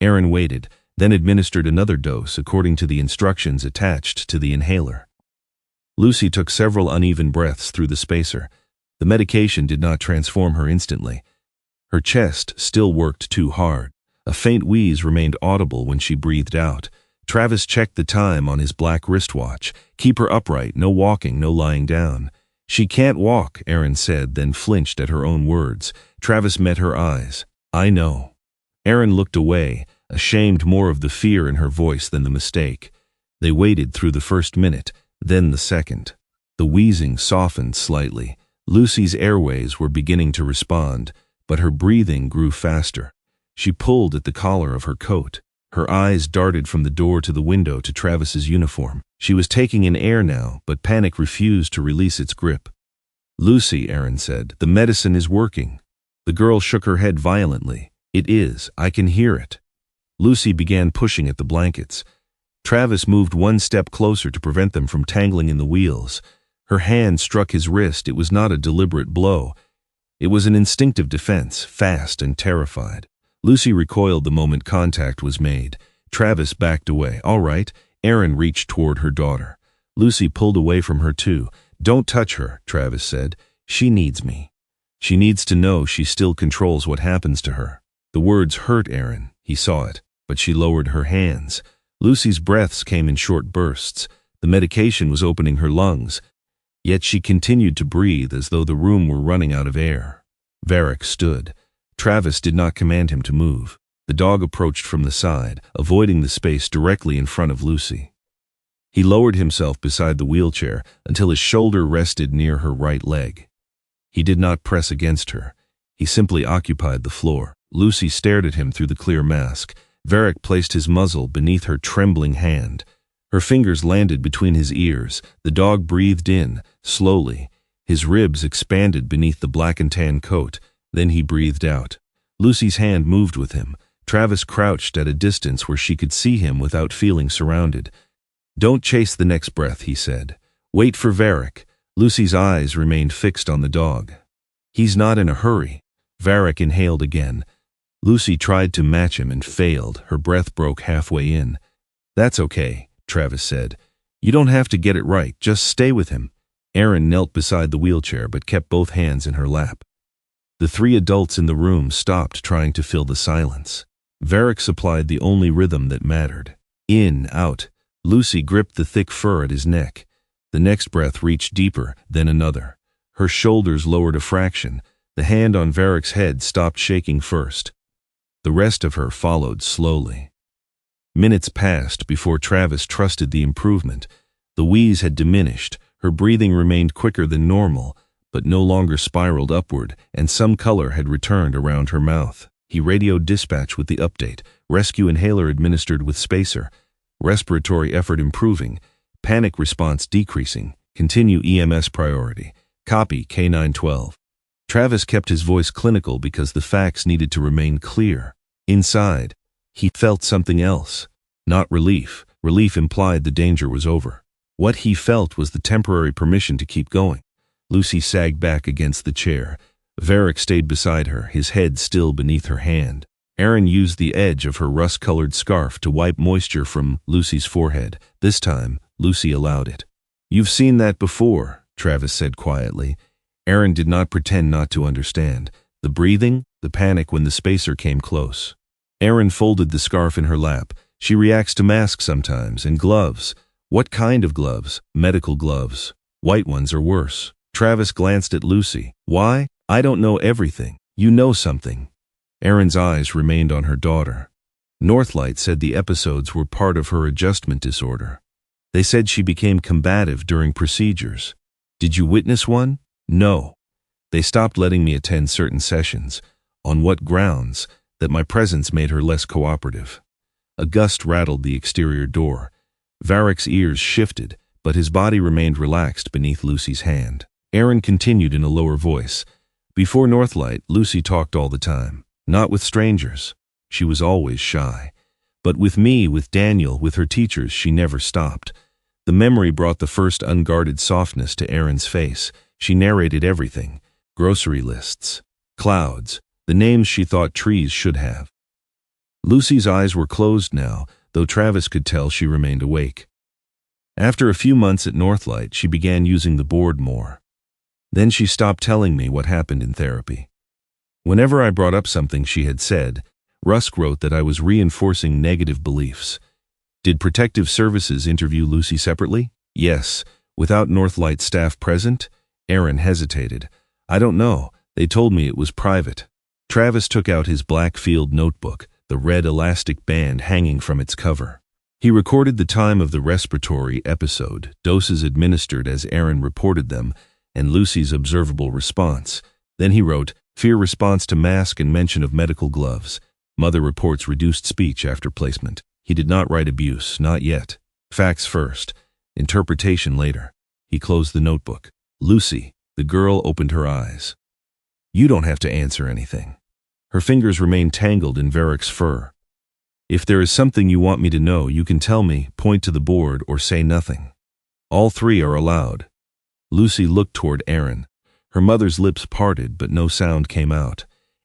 Erin waited, then administered another dose according to the instructions attached to the inhaler. Lucy took several uneven breaths through the spacer. The medication did not transform her instantly. Her chest still worked too hard. A faint wheeze remained audible when she breathed out. Travis checked the time on his black wristwatch. "Keep her upright, no walking, no lying down." "She can't walk," Erin said, then flinched at her own words. Travis met her eyes. "I know." Erin looked away, ashamed more of the fear in her voice than the mistake. They waited through the first minute, then the second. The wheezing softened slightly. Lucy's airways were beginning to respond, but her breathing grew faster. She pulled at the collar of her coat. Her eyes darted from the door to the window to Travis's uniform. She was taking in air now, but panic refused to release its grip. "Lucy," Erin said, "the medicine is working." The girl shook her head violently. "It is. I can hear it." Lucy began pushing at the blankets. Travis moved one step closer to prevent them from tangling in the wheels. Her hand struck his wrist. It was not a deliberate blow. It was an instinctive defense, fast and terrified. Lucy recoiled the moment contact was made. Travis backed away. "All right." Erin reached toward her daughter. Lucy pulled away from her too. "Don't touch her," Travis said. "She needs me. She needs to know she still controls what happens to her." The words hurt Erin. He saw it, but she lowered her hands. Lucy's breaths came in short bursts. The medication was opening her lungs. Yet she continued to breathe as though the room were running out of air. Varek stood. Travis did not command him to move. The dog approached from the side, avoiding the space directly in front of Lucy. He lowered himself beside the wheelchair until his shoulder rested near her right leg. He did not press against her. He simply occupied the floor. Lucy stared at him through the clear mask. Varek placed his muzzle beneath her trembling hand. Her fingers landed between his ears. The dog breathed in, slowly. His ribs expanded beneath the black and tan coat. Then he breathed out. Lucy's hand moved with him. Travis crouched at a distance where she could see him without feeling surrounded. "Don't chase the next breath," he said. "Wait for Varek." Lucy's eyes remained fixed on the dog. "He's not in a hurry." Varek inhaled again. Lucy tried to match him and failed. Her breath broke halfway in. "That's okay," Travis said. "You don't have to get it right. Just stay with him." Erin knelt beside the wheelchair but kept both hands in her lap. The three adults in the room stopped trying to fill the silence. Varek supplied the only rhythm that mattered. In, out. Lucy gripped the thick fur at his neck. The next breath reached deeper, then another. Her shoulders lowered a fraction. The hand on Varek's head stopped shaking first. The rest of her followed slowly. Minutes passed before Travis trusted the improvement. The wheeze had diminished. Her breathing remained quicker than normal, but no longer spiraled upward, and some color had returned around her mouth. He radioed dispatch with the update. Rescue inhaler administered with spacer. Respiratory effort improving. Panic response decreasing. Continue EMS priority. Copy K912. Travis kept his voice clinical because the facts needed to remain clear. Inside, he felt something else. Not relief. Relief implied the danger was over. What he felt was the temporary permission to keep going. Lucy sagged back against the chair. Varek stayed beside her, his head still beneath her hand. Erin used the edge of her rust-colored scarf to wipe moisture from Lucy's forehead. This time, Lucy allowed it. "You've seen that before," Travis said quietly. Erin did not pretend not to understand. The breathing, the panic when the spacer came close. Erin folded the scarf in her lap. "She reacts to masks sometimes, and gloves." "What kind of gloves?" "Medical gloves. White ones or worse." Travis glanced at Lucy. "Why?" "I don't know everything. You know something." Erin's eyes remained on her daughter. Northlight said the episodes were part of her adjustment disorder. They said she became combative during procedures. "Did you witness one?" "No. They stopped letting me attend certain sessions." "On what grounds?" "That my presence made her less cooperative." A gust rattled the exterior door. Varek's ears shifted, but his body remained relaxed beneath Lucy's hand. Erin continued in a lower voice. "Before Northlight, Lucy talked all the time. Not with strangers. She was always shy. But with me, with Daniel, with her teachers, she never stopped." The memory brought the first unguarded softness to Erin's face. She narrated everything. Grocery lists. Clouds. The names she thought trees should have. Lucy's eyes were closed now, though Travis could tell she remained awake. After a few months at Northlight, she began using the board more. Then she stopped telling me what happened in therapy. Whenever I brought up something she had said, Rusk wrote that I was reinforcing negative beliefs. "Did Protective Services interview Lucy separately?" "Yes." "Without Northlight staff present?" Erin hesitated. "I don't know. They told me it was private." Travis took out his black field notebook, the red elastic band hanging from its cover. He recorded the time of the respiratory episode, doses administered as Erin reported them, and Lucy's observable response. Then he wrote, "Fear response to mask and mention of medical gloves. Mother reports reduced speech after placement." He did not write abuse, not yet. Facts first, interpretation later. He closed the notebook. "Lucy," the girl opened her eyes. "You don't have to answer anything." Her fingers remained tangled in Varek's fur. "If there is something you want me to know, you can tell me, point to the board, or say nothing. All three are allowed." Lucy looked toward Erin. Her mother's lips parted, but no sound came out.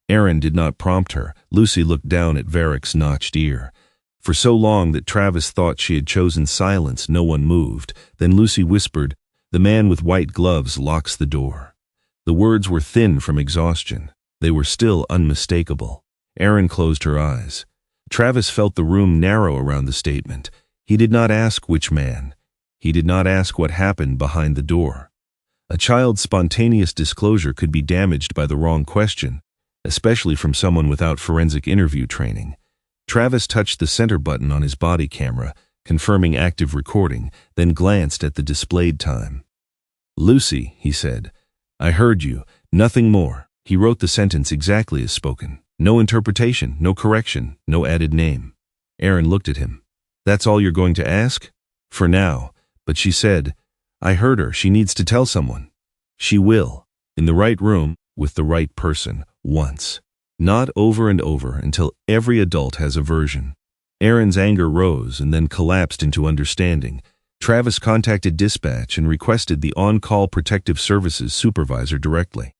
Erin did not prompt her. Lucy looked down at Varek's notched ear. For so long that Travis thought she had chosen silence, no one moved. Then Lucy whispered, "The man with white gloves locks the door." The words were thin from exhaustion. They were still unmistakable. Erin closed her eyes. Travis felt the room narrow around the statement. He did not ask which man. He did not ask what happened behind the door. A child's spontaneous disclosure could be damaged by the wrong question, especially from someone without forensic interview training. Travis touched the center button on his body camera, confirming active recording, then glanced at the displayed time. "Lucy," he said, "I heard you. Nothing more." He wrote the sentence exactly as spoken. No interpretation, no correction, no added name. Aaron looked at him. That's all you're going to ask? For now. But she said, I heard her. She needs to tell someone. She will. In the right room, with the right person, once. Not over and over until every adult has a version. Aaron's anger rose and then collapsed into understanding. Travis contacted dispatch and requested the on-call protective services supervisor directly.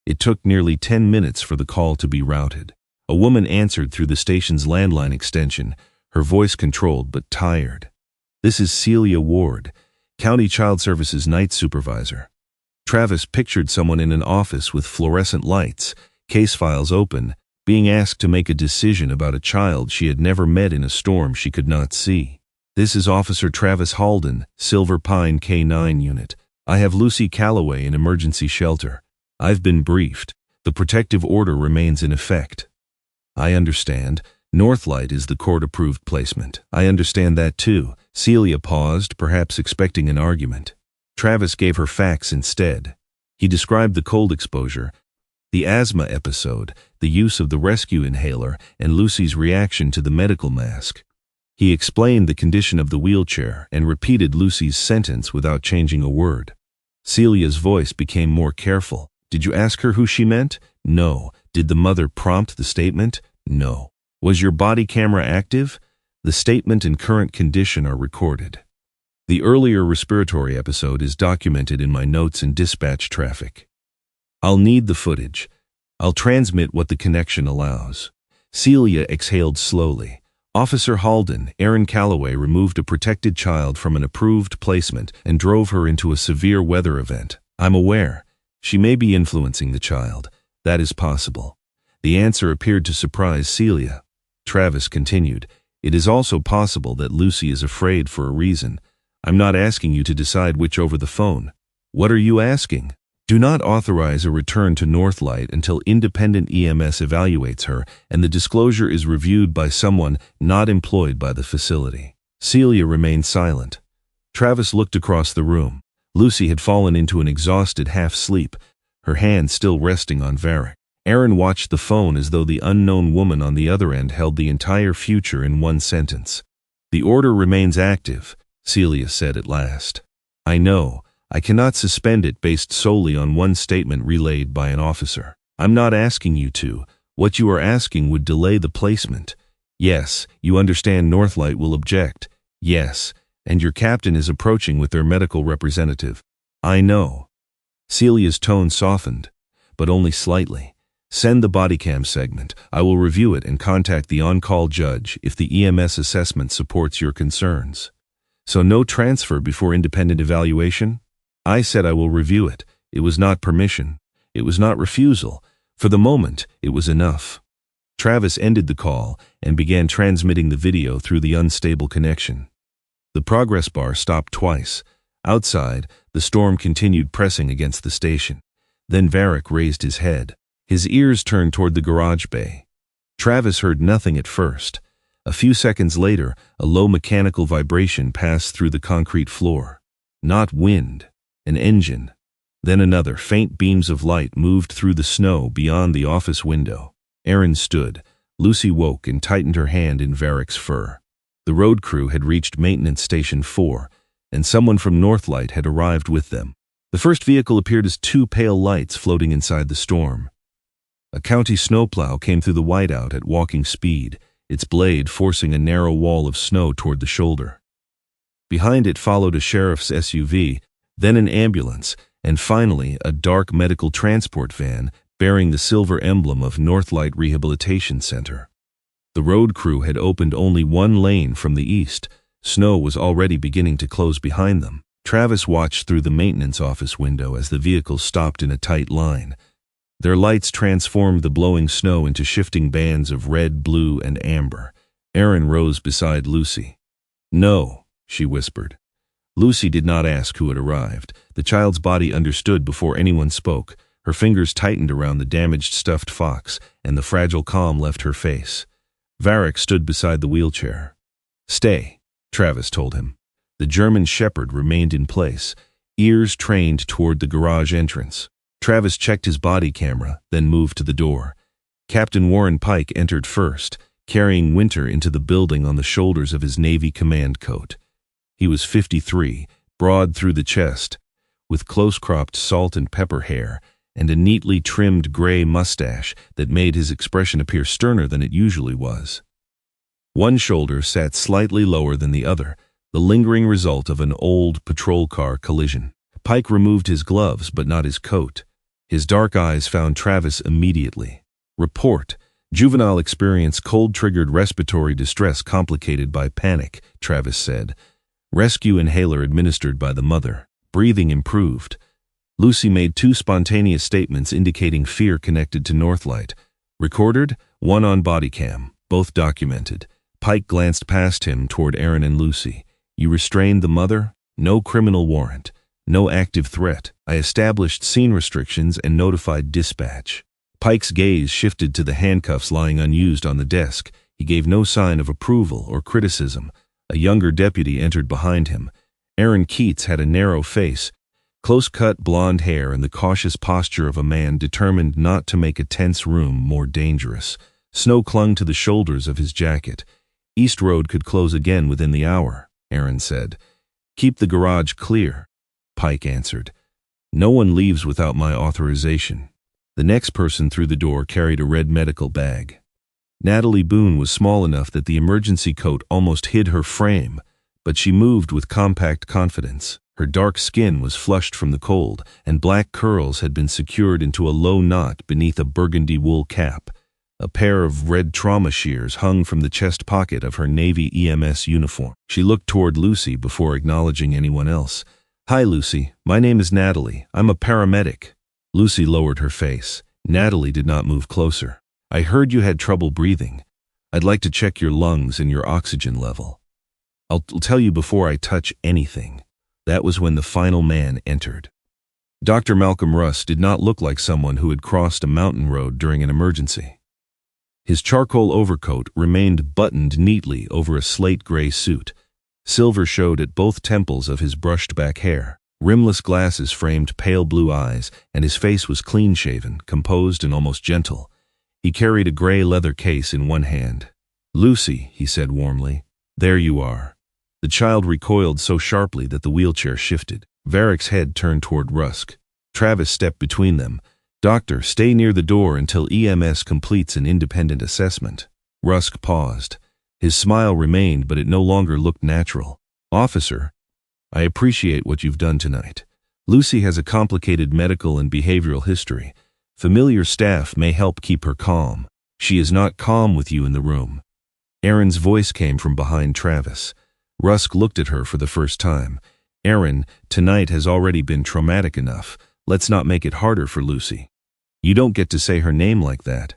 It took nearly 10 minutes for the call to be routed. A woman answered through the station's landline extension, her voice controlled but tired. This is Celia Ward, County Child Services night supervisor. Travis pictured someone in an office with fluorescent lights, case files open, being asked to make a decision about a child she had never met in a storm she could not see. This is Officer Travis Halden, Silver Pine K-9 unit. I have Lucy Calloway in emergency shelter. I've been briefed. The protective order remains in effect. I understand. Northlight is the court-approved placement. I understand that too. Celia paused, perhaps expecting an argument. Travis gave her facts instead. He described the cold exposure, the asthma episode, the use of the rescue inhaler, and Lucy's reaction to the medical mask. He explained the condition of the wheelchair and repeated Lucy's sentence without changing a word. Celia's voice became more careful. Did you ask her who she meant? No. Did the mother prompt the statement? No. Was your body camera active? The statement and current condition are recorded. The earlier respiratory episode is documented in my notes in dispatch traffic. I'll need the footage. I'll transmit what the connection allows. Celia exhaled slowly. Officer Halden, Aaron Calloway removed a protected child from an approved placement and drove her into a severe weather event. I'm aware. She may be influencing the child. That is possible. The answer appeared to surprise Celia. Travis continued, It is also possible that Lucy is afraid for a reason. I'm not asking you to decide which over the phone. What are you asking? Do not authorize a return to Northlight until independent EMS evaluates her and the disclosure is reviewed by someone not employed by the facility. Celia remained silent. Travis looked across the room. Lucy had fallen into an exhausted half-sleep, her hand still resting on Varek. Aaron watched the phone as though the unknown woman on the other end held the entire future in one sentence. The order remains active, Celia said at last. I know. I cannot suspend it based solely on one statement relayed by an officer. I'm not asking you to. What you are asking would delay the placement. Yes, you understand Northlight will object. Yes, and your captain is approaching with their medical representative. I know. Celia's tone softened, but only slightly. Send the bodycam segment. I will review it and contact the on-call judge if the EMS assessment supports your concerns. So no transfer before independent evaluation? I said I will review it. It was not permission. It was not refusal. For the moment, it was enough. Travis ended the call and began transmitting the video through the unstable connection. The progress bar stopped twice. Outside, the storm continued pressing against the station. Then Varek raised his head. His ears turned toward the garage bay. Travis heard nothing at first. A few seconds later, a low mechanical vibration passed through the concrete floor. Not wind. An engine. Then another. Faint beams of light moved through the snow beyond the office window. Aaron stood. Lucy woke and tightened her hand in Varek's fur. The road crew had reached Maintenance Station 4, and someone from Northlight had arrived with them. The first vehicle appeared as two pale lights floating inside the storm. A county snowplow came through the whiteout at walking speed, its blade forcing a narrow wall of snow toward the shoulder. Behind it followed a sheriff's SUV, then an ambulance, and finally a dark medical transport van bearing the silver emblem of Northlight Rehabilitation Center. The road crew had opened only one lane from the east. Snow was already beginning to close behind them. Travis watched through the maintenance office window as the vehicles stopped in a tight line. Their lights transformed the blowing snow into shifting bands of red, blue, and amber. Aaron rose beside Lucy. No, she whispered. Lucy did not ask who had arrived. The child's body understood before anyone spoke. Her fingers tightened around the damaged stuffed fox, and the fragile calm left her face. Varek stood beside the wheelchair. Stay, Travis told him. The German Shepherd remained in place, ears trained toward the garage entrance. Travis checked his body camera, then moved to the door. Captain Warren Pike entered first, carrying Winter into the building on the shoulders of his Navy command coat. He was 53, broad through the chest, with close-cropped salt and pepper hair, and a neatly trimmed gray mustache that made his expression appear sterner than it usually was. One shoulder sat slightly lower than the other, the lingering result of an old patrol car collision. Pike removed his gloves, but not his coat. His dark eyes found Travis immediately. Report: juvenile experience cold-triggered respiratory distress complicated by panic, Travis said. Rescue inhaler administered by the mother. Breathing improved. Lucy made 2 spontaneous statements indicating fear connected to Northlight. Recorded, one on body cam, both documented. Pike glanced past him toward Aaron and Lucy. You restrained the mother? No criminal warrant. No active threat. I established scene restrictions and notified dispatch. Pike's gaze shifted to the handcuffs lying unused on the desk. He gave no sign of approval or criticism. A younger deputy entered behind him. Aaron Keats had a narrow face, close-cut blonde hair, and the cautious posture of a man determined not to make a tense room more dangerous. Snow clung to the shoulders of his jacket. East Road could close again within the hour, Aaron said. Keep the garage clear, Pike answered. No one leaves without my authorization. The next person through the door carried a red medical bag. Natalie Boone was small enough that the emergency coat almost hid her frame, but she moved with compact confidence. Her dark skin was flushed from the cold, and black curls had been secured into a low knot beneath a burgundy wool cap. A pair of red trauma shears hung from the chest pocket of her Navy EMS uniform. She looked toward Lucy before acknowledging anyone else. Hi, Lucy. My name is Natalie. I'm a paramedic. Lucy lowered her face. Natalie did not move closer. I heard you had trouble breathing. I'd like to check your lungs and your oxygen level. I'll tell you before I touch anything. That was when the final man entered. Dr. Malcolm Russ did not look like someone who had crossed a mountain road during an emergency. His charcoal overcoat remained buttoned neatly over a slate-gray suit. Silver showed at both temples of his brushed-back hair. Rimless glasses framed pale blue eyes, and his face was clean-shaven, composed, and almost gentle. He carried a gray leather case in one hand. Lucy, he said warmly, there you are. The child recoiled so sharply that the wheelchair shifted. Varek's head turned toward Rusk. Travis stepped between them. Doctor, stay near the door until EMS completes an independent assessment. Rusk paused. His smile remained, but it no longer looked natural. Officer, I appreciate what you've done tonight. Lucy has a complicated medical and behavioral history. Familiar staff may help keep her calm. She is not calm with you in the room. Aaron's voice came from behind Travis. Rusk looked at her for the first time. Aaron, tonight has already been traumatic enough. Let's not make it harder for Lucy. You don't get to say her name like that.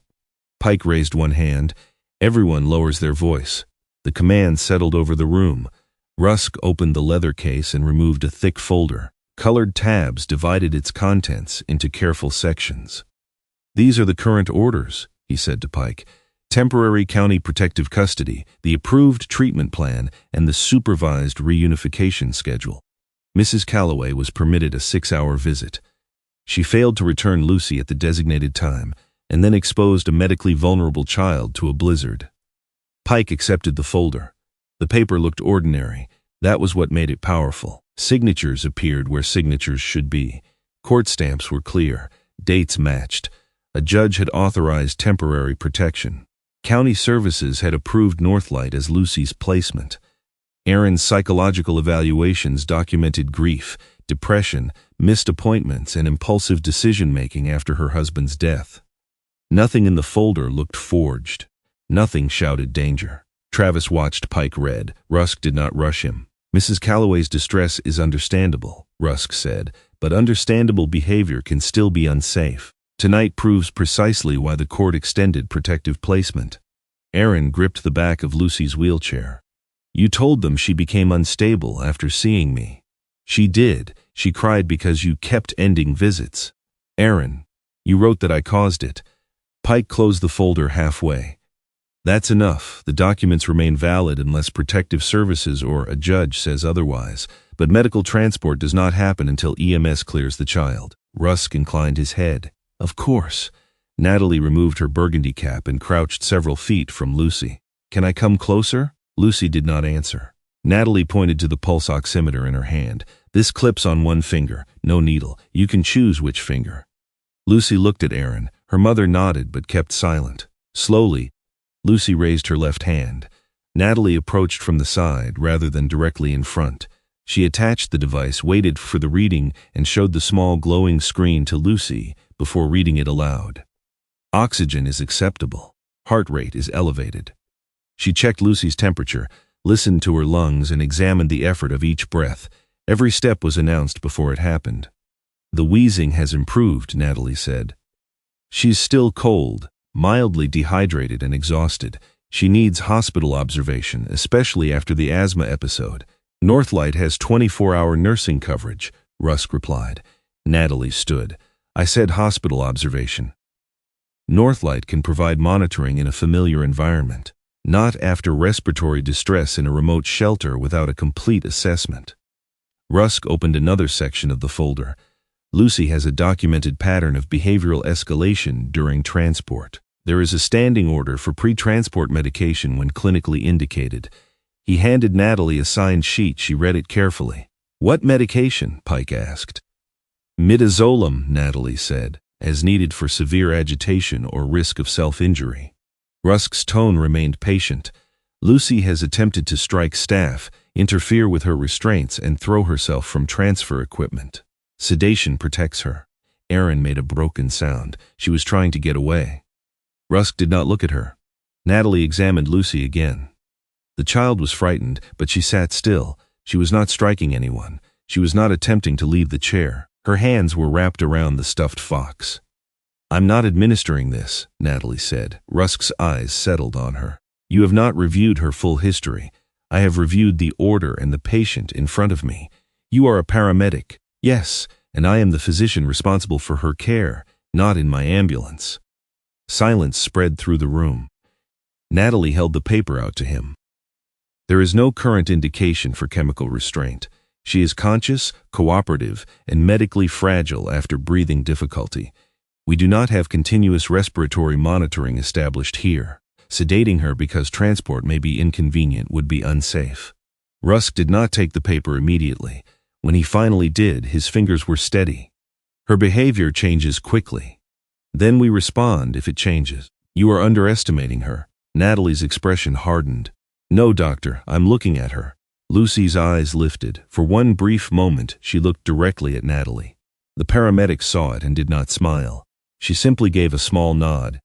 Pike raised one hand. Everyone lowers their voice. The command settled over the room. Rusk opened the leather case and removed a thick folder. Colored tabs divided its contents into careful sections. These are the current orders, he said to Pike. Temporary county protective custody, the approved treatment plan, and the supervised reunification schedule. Mrs. Calloway was permitted a 6-hour visit. She failed to return Lucy at the designated time, and then exposed a medically vulnerable child to a blizzard. Pike accepted the folder. The paper looked ordinary. That was what made it powerful. Signatures appeared where signatures should be. Court stamps were clear. Dates matched. A judge had authorized temporary protection. County Services had approved Northlight as Lucy's placement. Aaron's psychological evaluations documented grief, depression, missed appointments, and impulsive decision-making after her husband's death. Nothing in the folder looked forged. Nothing shouted danger. Travis watched Pike read. Rusk did not rush him. Mrs. Calloway's distress is understandable, Rusk said, but understandable behavior can still be unsafe. Tonight proves precisely why the court extended protective placement. Aaron gripped the back of Lucy's wheelchair. You told them she became unstable after seeing me. She did. She cried because you kept ending visits. Aaron, you wrote that I caused it. Pike closed the folder halfway. That's enough. The documents remain valid unless protective services or a judge says otherwise, but medical transport does not happen until EMS clears the child. Rusk inclined his head. Of course. Natalie removed her burgundy cap and crouched several feet from Lucy. "Can I come closer?" Lucy did not answer. Natalie pointed to the pulse oximeter in her hand. "This clips on one finger, no needle. You can choose which finger." Lucy looked at Aaron. Her mother nodded but kept silent. Slowly, Lucy raised her left hand. Natalie approached from the side rather than directly in front. She attached the device, waited for the reading, and showed the small glowing screen to Lucy before reading it aloud. "Oxygen is acceptable. Heart rate is elevated." She checked Lucy's temperature, listened to her lungs, and examined the effort of each breath. Every step was announced before it happened. "The wheezing has improved," Natalie said. "She's still cold, mildly dehydrated and exhausted. She needs hospital observation, especially after the asthma episode. Northlight has 24-hour nursing coverage," Rusk replied. Natalie stood. "I said hospital observation. Northlight can provide monitoring in a familiar environment, not after respiratory distress in a remote shelter without a complete assessment." Rusk opened another section of the folder. "Lucy has a documented pattern of behavioral escalation during transport. There is a standing order for pre-transport medication when clinically indicated." He handed Natalie a signed sheet. She read it carefully. "What medication?" Pike asked. "Midazolam," Natalie said, "as needed for severe agitation or risk of self-injury." Rusk's tone remained patient. "Lucy has attempted to strike staff, interfere with her restraints, and throw herself from transfer equipment. Sedation protects her." Aaron made a broken sound. She was trying to get away. Rusk did not look at her. Natalie examined Lucy again. The child was frightened, but she sat still. She was not striking anyone. She was not attempting to leave the chair. Her hands were wrapped around the stuffed fox. "I'm not administering this," Natalie said. Rusk's eyes settled on her. "You have not reviewed her full history. I have reviewed the order and the patient in front of me. You are a paramedic." "Yes, and I am the physician responsible for her care, not in my ambulance." Silence spread through the room. Natalie held the paper out to him. "There is no current indication for chemical restraint. She is conscious, cooperative, and medically fragile after breathing difficulty. We do not have continuous respiratory monitoring established here. Sedating her because transport may be inconvenient would be unsafe." Rusk did not take the paper immediately. When he finally did, his fingers were steady. "Her behavior changes quickly. Then we respond if it changes. You are underestimating her." Natalie's expression hardened. "No, doctor, I'm looking at her." Lucy's eyes lifted. For one brief moment, she looked directly at Natalie. The paramedic saw it and did not smile. She simply gave a small nod,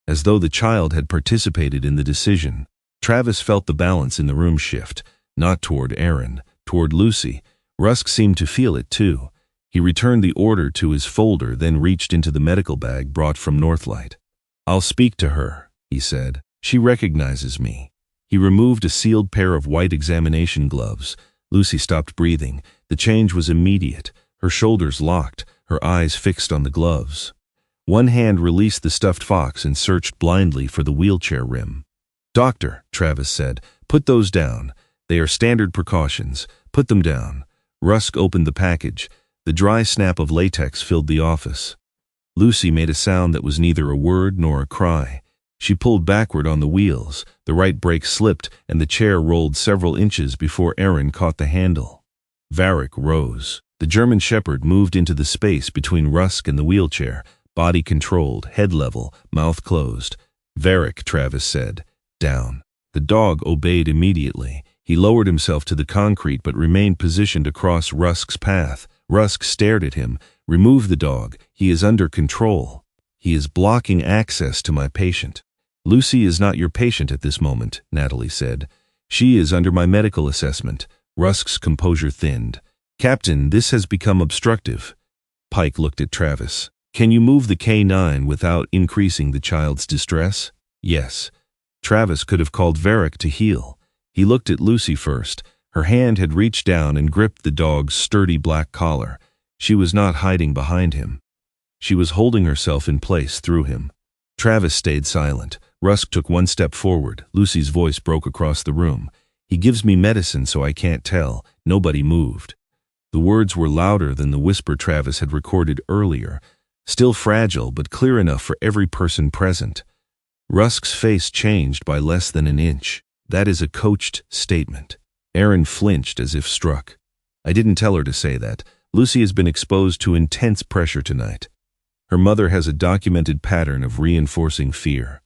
as though the child had participated in the decision. Travis felt the balance in the room shift, not toward Aaron, toward Lucy. Rusk seemed to feel it too. He returned the order to his folder, then reached into the medical bag brought from Northlight. "I'll speak to her," he said. "She recognizes me." He removed a sealed pair of white examination gloves. Lucy stopped breathing. The change was immediate. Her shoulders locked, her eyes fixed on the gloves. One hand released the stuffed fox and searched blindly for the wheelchair rim. "Doctor," Travis said, "put those down. They are standard precautions. Put them down." Rusk opened the package. The dry snap of latex filled the office. Lucy made a sound that was neither a word nor a cry. She pulled backward on the wheels. The right brake slipped, and the chair rolled several inches before Aaron caught the handle. Varek rose. The German Shepherd moved into the space between Rusk and the wheelchair, body controlled, head level, mouth closed. "Varek," Travis said. "Down." The dog obeyed immediately. He lowered himself to the concrete but remained positioned across Rusk's path. Rusk stared at him. "Remove the dog. He is under control. He is blocking access to my patient." "Lucy is not your patient at this moment," Natalie said. "She is under my medical assessment." Rusk's composure thinned. "Captain, this has become obstructive." Pike looked at Travis. "Can you move the K9 without increasing the child's distress?" "Yes." Travis could have called Varek to heal. He looked at Lucy first. Her hand had reached down and gripped the dog's sturdy black collar. She was not hiding behind him. She was holding herself in place through him. Travis stayed silent. Rusk took one step forward. Lucy's voice broke across the room. "He gives me medicine so I can't tell." Nobody moved. The words were louder than the whisper Travis had recorded earlier. still fragile but clear enough for every person present. Rusk's face changed by less than an inch. That is a coached statement. Aaron flinched as if struck. I didn't tell her to say that. Lucy has been exposed to intense pressure tonight. Her mother has a documented pattern of reinforcing fear.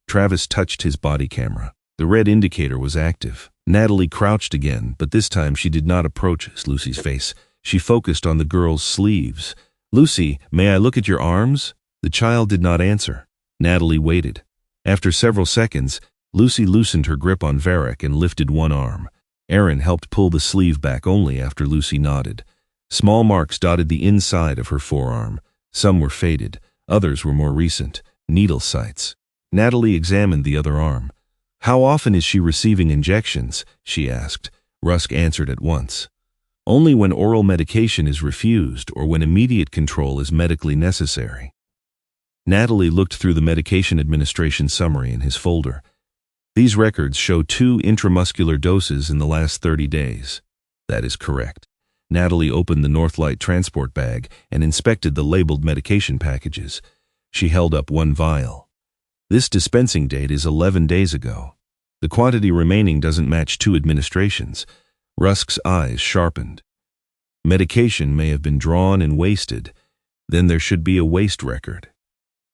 Travis touched his body camera. The red indicator was active. Natalie crouched again, but this time she did not approach Lucy's face. She focused on the girl's sleeves. Lucy, may I look at your arms? The child did not answer. Natalie waited. After several seconds, Lucy loosened her grip on Varek and lifted one arm. Aaron helped pull the sleeve back only after Lucy nodded. Small marks dotted the inside of her forearm. Some were faded, others were more recent, needle sites. Natalie examined the other arm. How often is she receiving injections? She asked. Rusk answered at once. Only when oral medication is refused or when immediate control is medically necessary. Natalie looked through the medication administration summary in his folder. These records show 2 intramuscular doses in the last 30 days. That is correct. Natalie opened the Northlight transport bag and inspected the labeled medication packages. She held up one vial. This dispensing date is 11 days ago. The quantity remaining doesn't match 2 administrations. Rusk's eyes sharpened. Medication may have been drawn and wasted. Then there should be a waste record.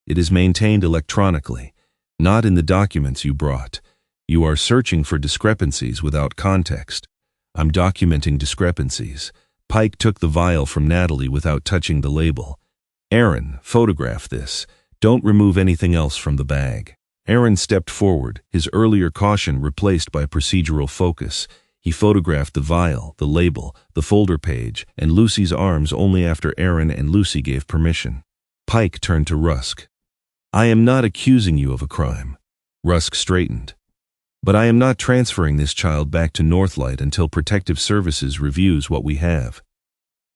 It is maintained electronically, not in the documents you brought. You are searching for discrepancies without context. I'm documenting discrepancies. Pike took the vial from Natalie without touching the label. Aaron, photograph this. Don't remove anything else from the bag. Aaron stepped forward, his earlier caution replaced by procedural focus. He photographed the vial, the label, the folder page, and Lucy's arms only after Aaron and Lucy gave permission. Pike turned to Rusk. I am not accusing you of a crime. Rusk straightened. But I am not transferring this child back to Northlight until Protective Services reviews what we have.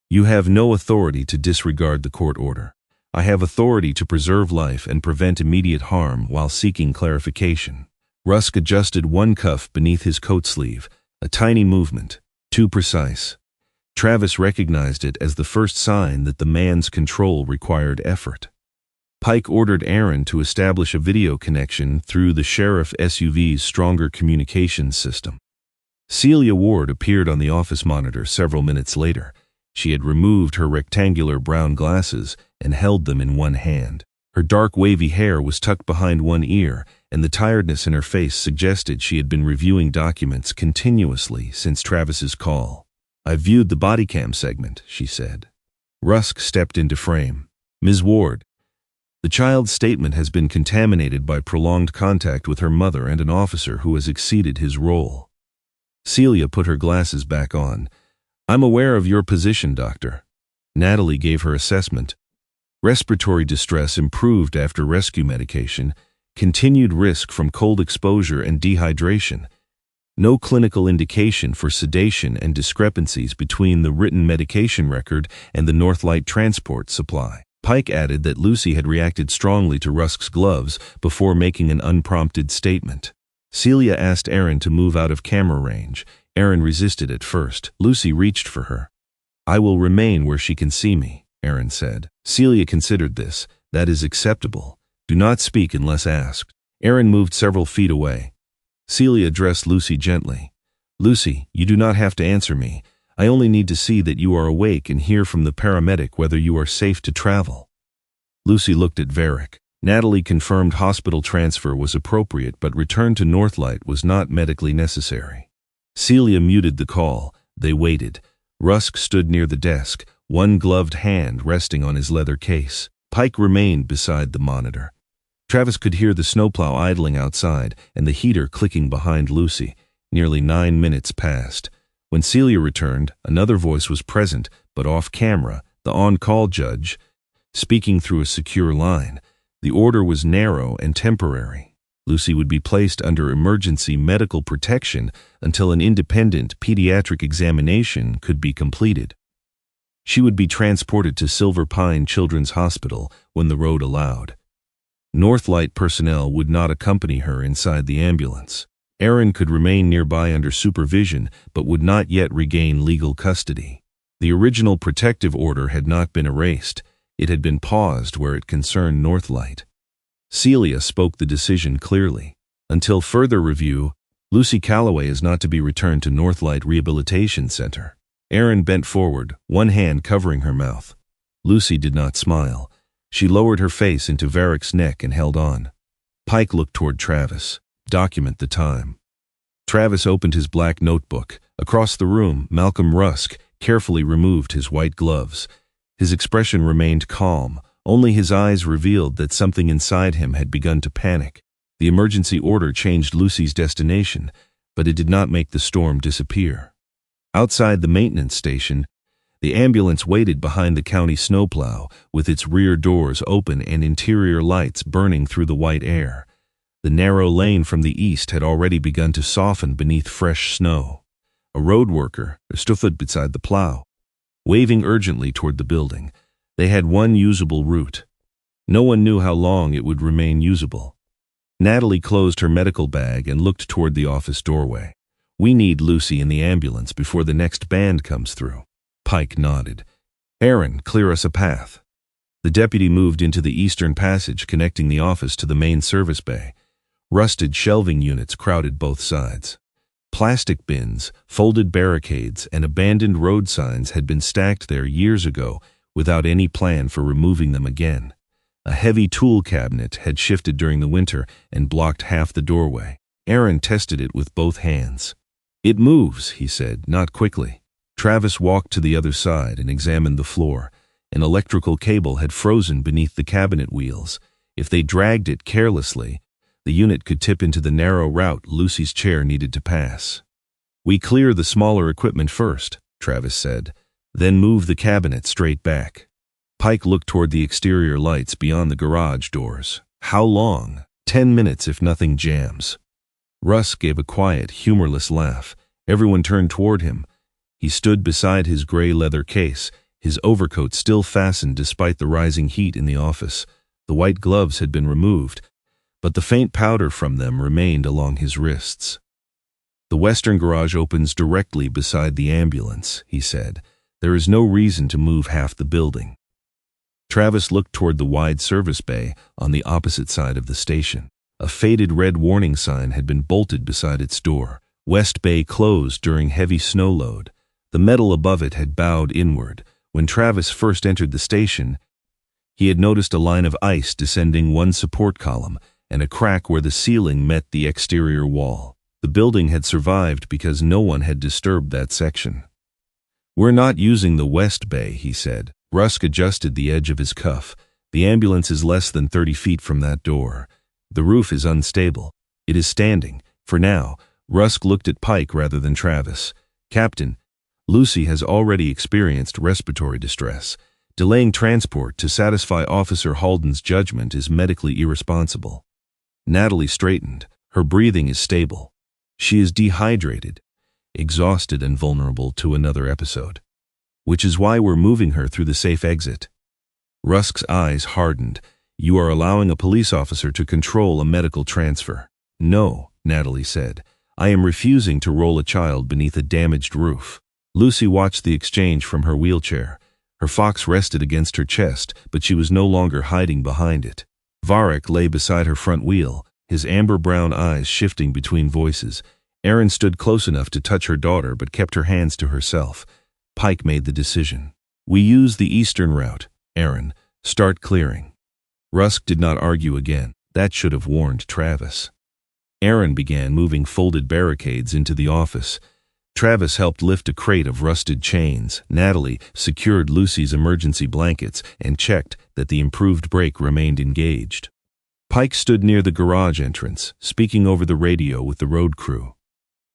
You have no authority to disregard the court order. I have authority to preserve life and prevent immediate harm while seeking clarification. Rusk adjusted one cuff beneath his coat sleeve, a tiny movement, too precise. Travis recognized it as the first sign that the man's control required effort. Pike ordered Aaron to establish a video connection through the sheriff SUV's stronger communications system. Celia Ward appeared on the office monitor several minutes later. She had removed her rectangular brown glasses and held them in one hand. Her dark wavy hair was tucked behind one ear, and the tiredness in her face suggested she had been reviewing documents continuously since Travis's call. I viewed the body cam segment, she said. Rusk stepped into frame. Ms. Ward, the child's statement has been contaminated by prolonged contact with her mother and an officer who has exceeded his role. Celia put her glasses back on. I'm aware of your position, doctor. Natalie gave her assessment. Respiratory distress improved after rescue medication, continued risk from cold exposure and dehydration. No clinical indication for sedation and discrepancies between the written medication record and the Northlight transport supply. Pike added that Lucy had reacted strongly to Rusk's gloves before making an unprompted statement. Celia asked Aaron to move out of camera range. Aaron resisted at first. Lucy reached for her. I will remain where she can see me, Aaron said. Celia considered this. That is acceptable. Do not speak unless asked. Aaron moved several feet away. Celia addressed Lucy gently. Lucy, you do not have to answer me. I only need to see that you are awake and hear from the paramedic whether you are safe to travel. Lucy looked at Varek. Natalie confirmed hospital transfer was appropriate, but return to Northlight was not medically necessary. Celia muted the call. They waited. Rusk stood near the desk, one gloved hand resting on his leather case. Pike remained beside the monitor. Travis could hear the snowplow idling outside and the heater clicking behind Lucy. Nearly 9 minutes passed. When Celia returned, another voice was present, but off camera, the on-call judge, speaking through a secure line. The order was narrow and temporary. Lucy would be placed under emergency medical protection until an independent pediatric examination could be completed. She would be transported to Silver Pine Children's Hospital when the road allowed. Northlight personnel would not accompany her inside the ambulance. Aaron could remain nearby under supervision, but would not yet regain legal custody. The original protective order had not been erased. It had been paused where it concerned Northlight. Celia spoke the decision clearly. Until further review, Lucy Calloway is not to be returned to Northlight Rehabilitation Center. Aaron bent forward, one hand covering her mouth. Lucy did not smile. She lowered her face into Varek's neck and held on. Pike looked toward Travis. Document the time. Travis opened his black notebook. Across the room, Malcolm Rusk carefully removed his white gloves. His expression remained calm. Only his eyes revealed that something inside him had begun to panic. The emergency order changed Lucy's destination, but it did not make the storm disappear. Outside the maintenance station, the ambulance waited behind the county snowplow, with its rear doors open and interior lights burning through the white air. The narrow lane from the east had already begun to soften beneath fresh snow. A road worker stood beside the plow, waving urgently toward the building. They had one usable route. No one knew how long it would remain usable. Natalie closed her medical bag and looked toward the office doorway. We need Lucy in the ambulance before the next band comes through. Pike nodded. Aaron, clear us a path. The deputy moved into the eastern passage connecting the office to the main service bay. Rusted shelving units crowded both sides. Plastic bins, folded barricades, and abandoned road signs had been stacked there years ago without any plan for removing them again. A heavy tool cabinet had shifted during the winter and blocked half the doorway. Aaron tested it with both hands. It moves, he said, not quickly. Travis walked to the other side and examined the floor. An electrical cable had frozen beneath the cabinet wheels. If they dragged it carelessly, the unit could tip into the narrow route Lucy's chair needed to pass. We clear the smaller equipment first, Travis said, then move the cabinet straight back. Pike looked toward the exterior lights beyond the garage doors. How long? 10 minutes if nothing jams. Russ gave a quiet, humorless laugh. Everyone turned toward him. He stood beside his gray leather case, his overcoat still fastened despite the rising heat in the office. The white gloves had been removed, but the faint powder from them remained along his wrists. The western garage opens directly beside the ambulance, he said. There is no reason to move half the building. Travis looked toward the wide service bay on the opposite side of the station. A faded red warning sign had been bolted beside its door. West Bay closed during heavy snow load. The metal above it had bowed inward. When Travis first entered the station, he had noticed a line of ice descending one support column and a crack where the ceiling met the exterior wall. The building had survived because no one had disturbed that section. We're not using the West Bay, he said. Rusk adjusted the edge of his cuff. The ambulance is less than 30 feet from that door. The roof is unstable. It is standing. For now, Rusk looked at Pike rather than Travis. Captain, Lucy has already experienced respiratory distress. Delaying transport to satisfy Officer Halden's judgment is medically irresponsible. Natalie straightened. Her breathing is stable. She is dehydrated, exhausted and vulnerable to another episode. Which is why we're moving her through the safe exit. Rusk's eyes hardened. You are allowing a police officer to control a medical transfer. No, Natalie said. I am refusing to roll a child beneath a damaged roof. Lucy watched the exchange from her wheelchair. Her fox rested against her chest, but she was no longer hiding behind it. Varek lay beside her front wheel, his amber-brown eyes shifting between voices. Aaron stood close enough to touch her daughter but kept her hands to herself. Pike made the decision. We use the eastern route, Aaron. Start clearing. Rusk did not argue again. That should have warned Travis. Aaron began moving folded barricades into the office. Travis helped lift a crate of rusted chains. Natalie secured Lucy's emergency blankets and checked that the improved brake remained engaged. Pike stood near the garage entrance, speaking over the radio with the road crew.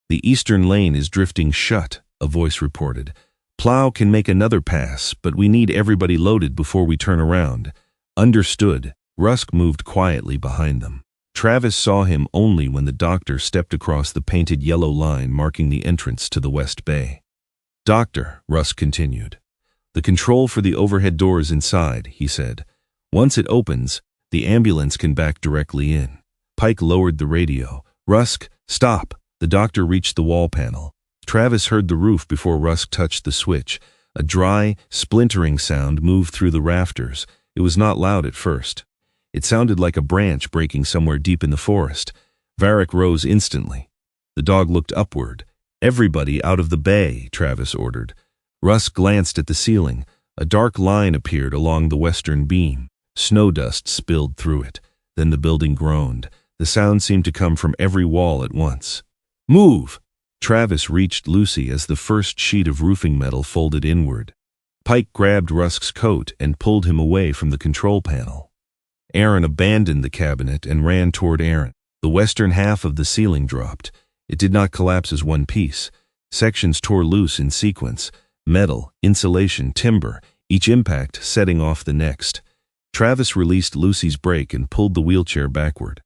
The eastern lane is drifting shut, a voice reported. Plow can make another pass, but we need everybody loaded before we turn around. Understood. Rusk moved quietly behind them. Travis saw him only when the doctor stepped across the painted yellow line marking the entrance to the West Bay. Doctor, Rusk continued. The control for the overhead door is inside, he said. Once it opens, the ambulance can back directly in. Pike lowered the radio. Rusk, stop. The doctor reached the wall panel. Travis heard the roof before Rusk touched the switch. A dry, splintering sound moved through the rafters. It was not loud at first. It sounded like a branch breaking somewhere deep in the forest. Varek rose instantly. The dog looked upward. "Everybody out of the bay," Travis ordered. Russ glanced at the ceiling. A dark line appeared along the western beam. Snow dust spilled through it. Then the building groaned. The sound seemed to come from every wall at once. "Move!" Travis reached Lucy as the first sheet of roofing metal folded inward. Pike grabbed Rusk's coat and pulled him away from the control panel. Aaron abandoned the cabinet and ran toward Aaron. The western half of the ceiling dropped. It did not collapse as one piece. Sections tore loose in sequence. Metal, insulation, timber, each impact setting off the next. Travis released Lucy's brake and pulled the wheelchair backward.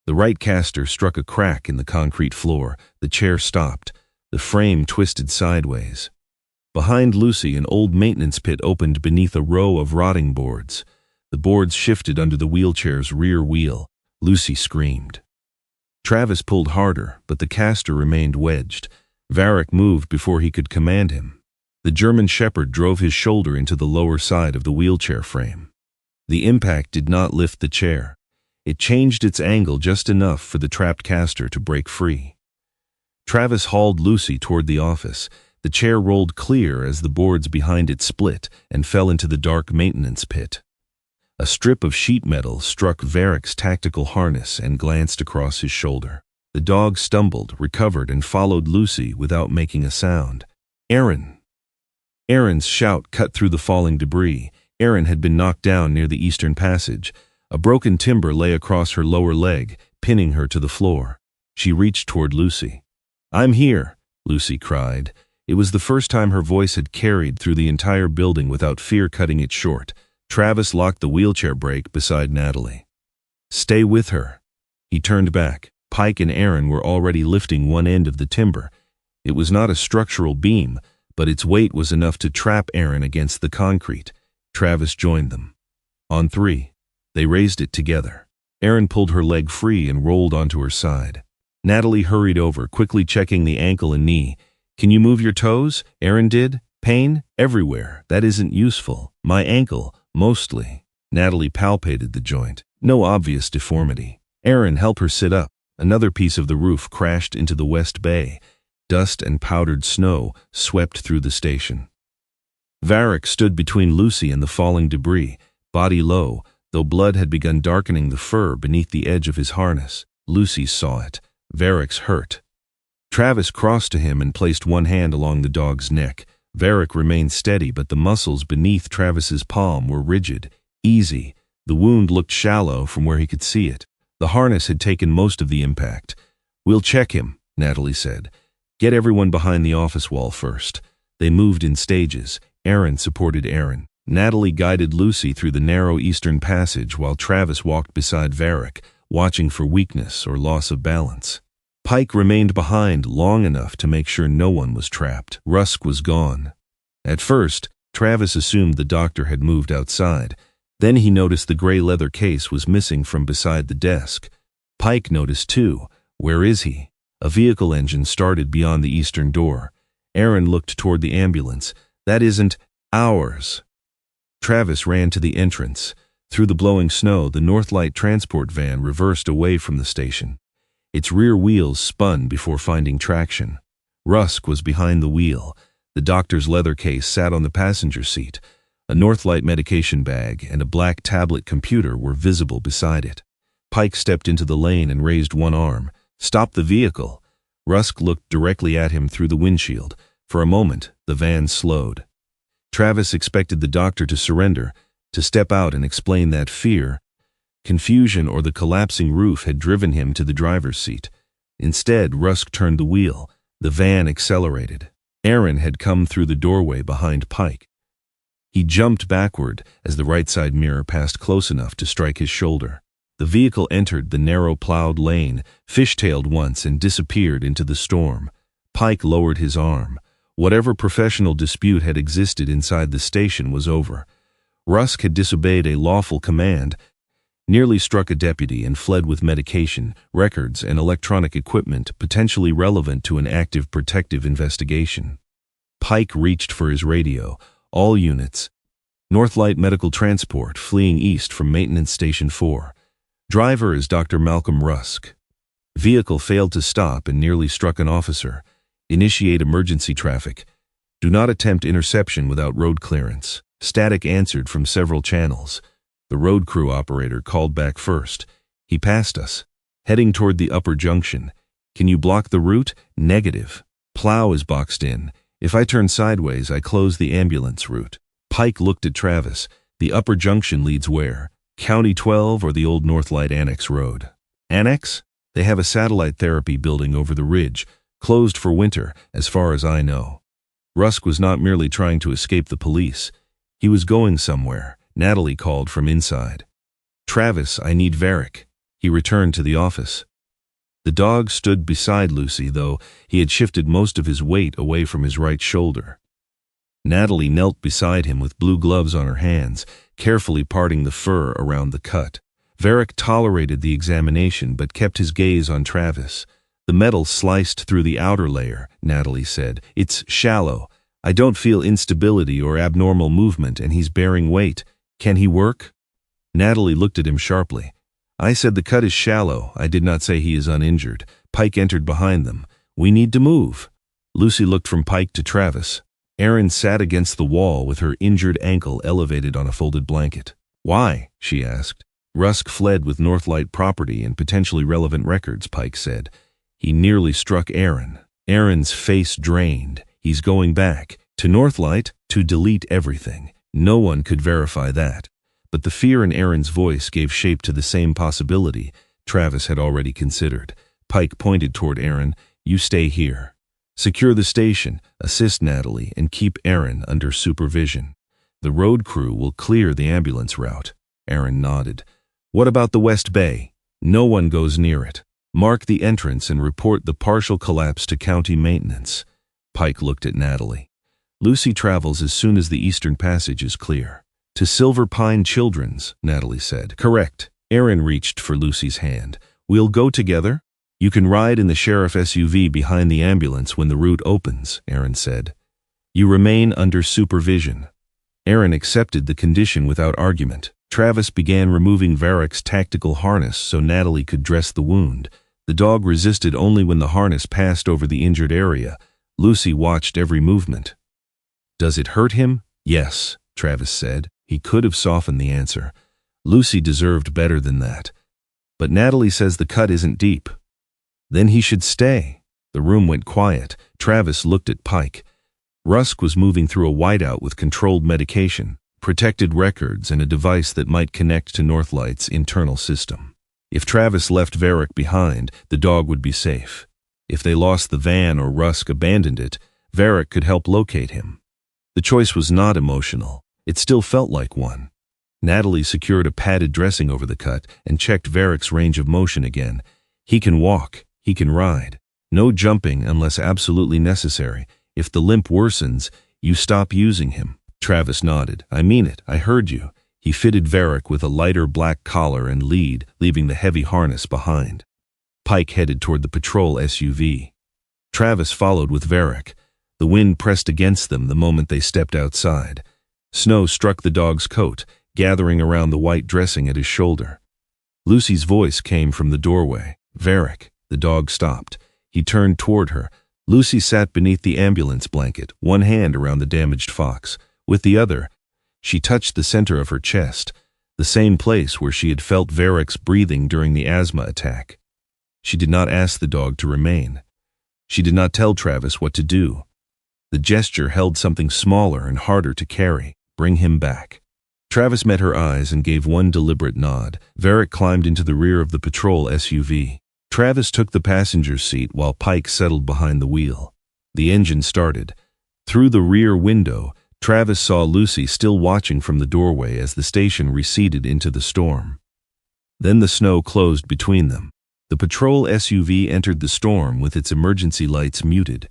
The right caster struck a crack in the concrete floor. The chair stopped. The frame twisted sideways. Behind Lucy, an old maintenance pit opened beneath a row of rotting boards. The boards shifted under the wheelchair's rear wheel. Lucy screamed. Travis pulled harder, but the caster remained wedged. Varek moved before he could command him. The German Shepherd drove his shoulder into the lower side of the wheelchair frame. The impact did not lift the chair. It changed its angle just enough for the trapped caster to break free. Travis hauled Lucy toward the office. The chair rolled clear as the boards behind it split and fell into the dark maintenance pit. A strip of sheet metal struck Varek's tactical harness and glanced across his shoulder. The dog stumbled, recovered, and followed Lucy without making a sound. "Aaron!" Aaron's shout cut through the falling debris. Aaron had been knocked down near the eastern passage. A broken timber lay across her lower leg, pinning her to the floor. She reached toward Lucy. "I'm here," Lucy cried. It was the first time her voice had carried through the entire building without fear cutting it short. Travis locked the wheelchair brake beside Natalie. "Stay with her." He turned back. Pike and Aaron were already lifting one end of the timber. It was not a structural beam, but its weight was enough to trap Aaron against the concrete. Travis joined them. On three, they raised it together. Aaron pulled her leg free and rolled onto her side. Natalie hurried over, quickly checking the ankle and knee. "Can you move your toes?" Aaron did. "Pain? Everywhere. That isn't useful. My ankle, mostly." Natalie palpated the joint. No obvious deformity. "Aaron, help her sit up." Another piece of the roof crashed into the west bay. Dust and powdered snow swept through the station. Varek stood between Lucy and the falling debris, body low, though blood had begun darkening the fur beneath the edge of his harness. Lucy saw it. Varek's hurt. Travis crossed to him and placed one hand along the dog's neck. Varek remained steady, but the muscles beneath Travis's palm were rigid, easy. The wound looked shallow from where he could see it. The harness had taken most of the impact. "We'll check him," Natalie said. "Get everyone behind the office wall first." They moved in stages. Aaron supported Aaron. Natalie guided Lucy through the narrow eastern passage while Travis walked beside Varek, watching for weakness or loss of balance. Pike remained behind long enough to make sure no one was trapped. Rusk was gone. At first, Travis assumed the doctor had moved outside. Then he noticed the gray leather case was missing from beside the desk. Pike noticed too. Where is he? A vehicle engine started beyond the eastern door. Aaron looked toward the ambulance. "That isn't ours." Travis ran to the entrance. Through the blowing snow, the Northlight transport van reversed away from the station. Its rear wheels spun before finding traction. Rusk was behind the wheel. The doctor's leather case sat on the passenger seat. A Northlight medication bag and a black tablet computer were visible beside it. Pike stepped into the lane and raised one arm. "Stop the vehicle." Rusk looked directly at him through the windshield. For a moment, the van slowed. Travis expected the doctor to surrender, to step out and explain that fear. Confusion or the collapsing roof had driven him to the driver's seat. Instead, Rusk turned the wheel. The van accelerated. Aaron had come through the doorway behind Pike. He jumped backward as the right side mirror passed close enough to strike his shoulder. The vehicle entered the narrow plowed lane, fishtailed once, and disappeared into the storm. Pike lowered his arm. Whatever professional dispute had existed inside the station was over. Rusk had disobeyed a lawful command, nearly struck a deputy, and fled with medication, records, and electronic equipment potentially relevant to an active protective investigation. Pike reached for his radio. All units. Northlight Medical Transport fleeing east from Maintenance Station 4. Driver is Dr. Malcolm Rusk. Vehicle failed to stop and nearly struck an officer. Initiate emergency traffic. Do not attempt interception without road clearance. Static answered from several channels. The road crew operator called back first. He passed us. Heading toward the upper junction. Can you block the route? Negative. Plow is boxed in. If I turn sideways, I close the ambulance route. Pike looked at Travis. The upper junction leads where? County 12 or the old Northlight Annex Road? Annex? They have a satellite therapy building over the ridge, closed for winter, as far as I know. Rusk was not merely trying to escape the police. He was going somewhere. Natalie called from inside. Travis, I need Varek. He returned to the office. The dog stood beside Lucy, though he had shifted most of his weight away from his right shoulder. Natalie knelt beside him with blue gloves on her hands, carefully parting the fur around the cut. Varek tolerated the examination but kept his gaze on Travis. The metal sliced through the outer layer, Natalie said. It's shallow. I don't feel instability or abnormal movement, and he's bearing weight. Can he work? Natalie looked at him sharply. I said the cut is shallow. I did not say he is uninjured. Pike entered behind them. We need to move. Lucy looked from Pike to Travis. Erin sat against the wall with her injured ankle elevated on a folded blanket. Why? She asked. Rusk fled with Northlight property and potentially relevant records, Pike said. He nearly struck Erin. Erin's face drained. He's going back. To Northlight? To delete everything. No one could verify that. But the fear in Erin's voice gave shape to the same possibility Travis had already considered. Pike pointed toward Erin. You stay here. Secure the station, assist Natalie, and keep Erin under supervision. The road crew will clear the ambulance route. Erin nodded. What about the West Bay? No one goes near it. Mark the entrance and report the partial collapse to county maintenance. Pike looked at Natalie. Lucy travels as soon as the Eastern Passage is clear. To Silver Pine Children's, Natalie said. Correct. Erin reached for Lucy's hand. We'll go together? You can ride in the sheriff SUV behind the ambulance when the route opens, Erin said. You remain under supervision. Erin accepted the condition without argument. Travis began removing Varek's tactical harness so Natalie could dress the wound. The dog resisted only when the harness passed over the injured area. Lucy watched every movement. Does it hurt him? Yes, Travis said. He could have softened the answer. Lucy deserved better than that. But Natalie says the cut isn't deep. Then he should stay. The room went quiet. Travis looked at Pike. Rusk was moving through a whiteout with controlled medication, protected records, and a device that might connect to Northlight's internal system. If Travis left Varek behind, the dog would be safe. If they lost the van or Rusk abandoned it, Varek could help locate him. The choice was not emotional. It still felt like one. Natalie secured a padded dressing over the cut and checked Varek's range of motion again. He can walk. He can ride. No jumping unless absolutely necessary. If the limp worsens, you stop using him. Travis nodded. I mean it. I heard you. He fitted Varek with a lighter black collar and lead, leaving the heavy harness behind. Pike headed toward the patrol SUV. Travis followed with Varek. The wind pressed against them the moment they stepped outside. Snow struck the dog's coat, gathering around the white dressing at his shoulder. Lucy's voice came from the doorway. Varek. The dog stopped. He turned toward her. Lucy sat beneath the ambulance blanket, one hand around the damaged fox. With the other, she touched the center of her chest, the same place where she had felt Varek's breathing during the asthma attack. She did not ask the dog to remain. She did not tell Travis what to do. The gesture held something smaller and harder to carry. Bring him back. Travis met her eyes and gave one deliberate nod. Varek climbed into the rear of the patrol SUV. Travis took the passenger's seat while Pike settled behind the wheel. The engine started. Through the rear window, Travis saw Lucy still watching from the doorway as the station receded into the storm. Then the snow closed between them. The patrol SUV entered the storm with its emergency lights muted.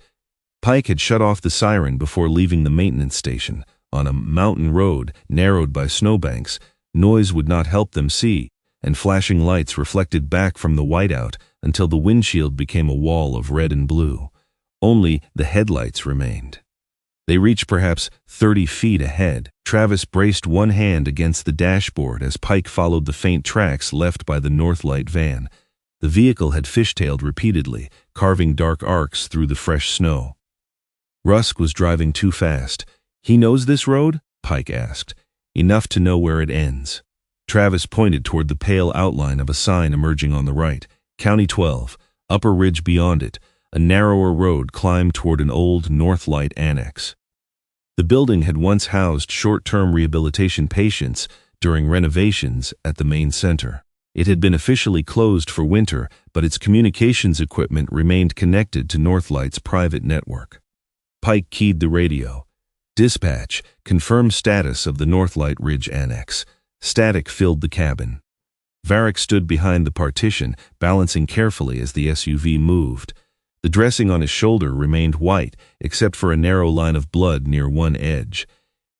Pike had shut off the siren before leaving the maintenance station. On a mountain road narrowed by snowbanks, noise would not help them see, and flashing lights reflected back from the whiteout until the windshield became a wall of red and blue. Only the headlights remained. They reached perhaps 30 feet ahead. Travis braced one hand against the dashboard as Pike followed the faint tracks left by the Northlight van. The vehicle had fishtailed repeatedly, carving dark arcs through the fresh snow. Rusk was driving too fast. "He knows this road?" Pike asked. "Enough to know where it ends." Travis pointed toward the pale outline of a sign emerging on the right. County 12, upper ridge beyond it. A narrower road climbed toward an old Northlight annex. The building had once housed short-term rehabilitation patients during renovations at the main center. It had been officially closed for winter, but its communications equipment remained connected to Northlight's private network. Pike keyed the radio. "Dispatch, confirm status of the Northlight Ridge Annex." Static filled the cabin. Varek stood behind the partition, balancing carefully as the SUV moved. The dressing on his shoulder remained white, except for a narrow line of blood near one edge.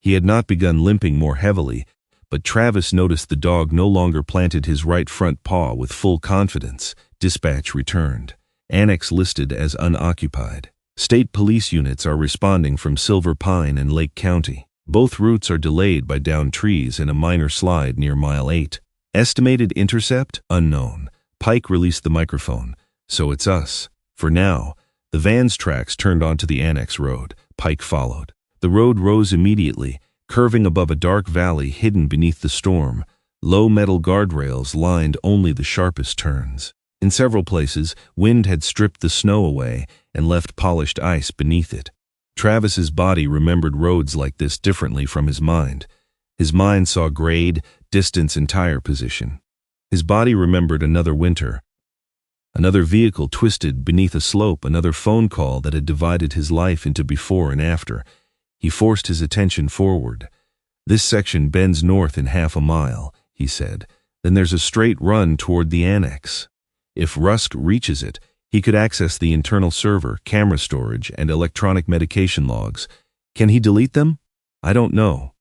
He had not begun limping more heavily, but Travis noticed the dog no longer planted his right front paw with full confidence. Dispatch returned. Annex listed as unoccupied. State police units are responding from Silver Pine and Lake County. Both routes are delayed by downed trees and a minor slide near mile 8. Estimated intercept? Unknown. Pike released the microphone. "So it's us. For now." The van's tracks turned onto the annex road. Pike followed. The road rose immediately, curving above a dark valley hidden beneath the storm. Low metal guardrails lined only the sharpest turns. In several places, wind had stripped the snow away and left polished ice beneath it. Travis's body remembered roads like this differently from his mind. His mind saw grade, distance, and tire position. His body remembered another winter. Another vehicle twisted beneath a slope, another phone call that had divided his life into before and after. He forced his attention forward. "This section bends north in half a mile," he said. "Then there's a straight run toward the annex. If Rusk reaches it, he could access the internal server, camera storage, and electronic medication logs. Can he delete them? I don't know."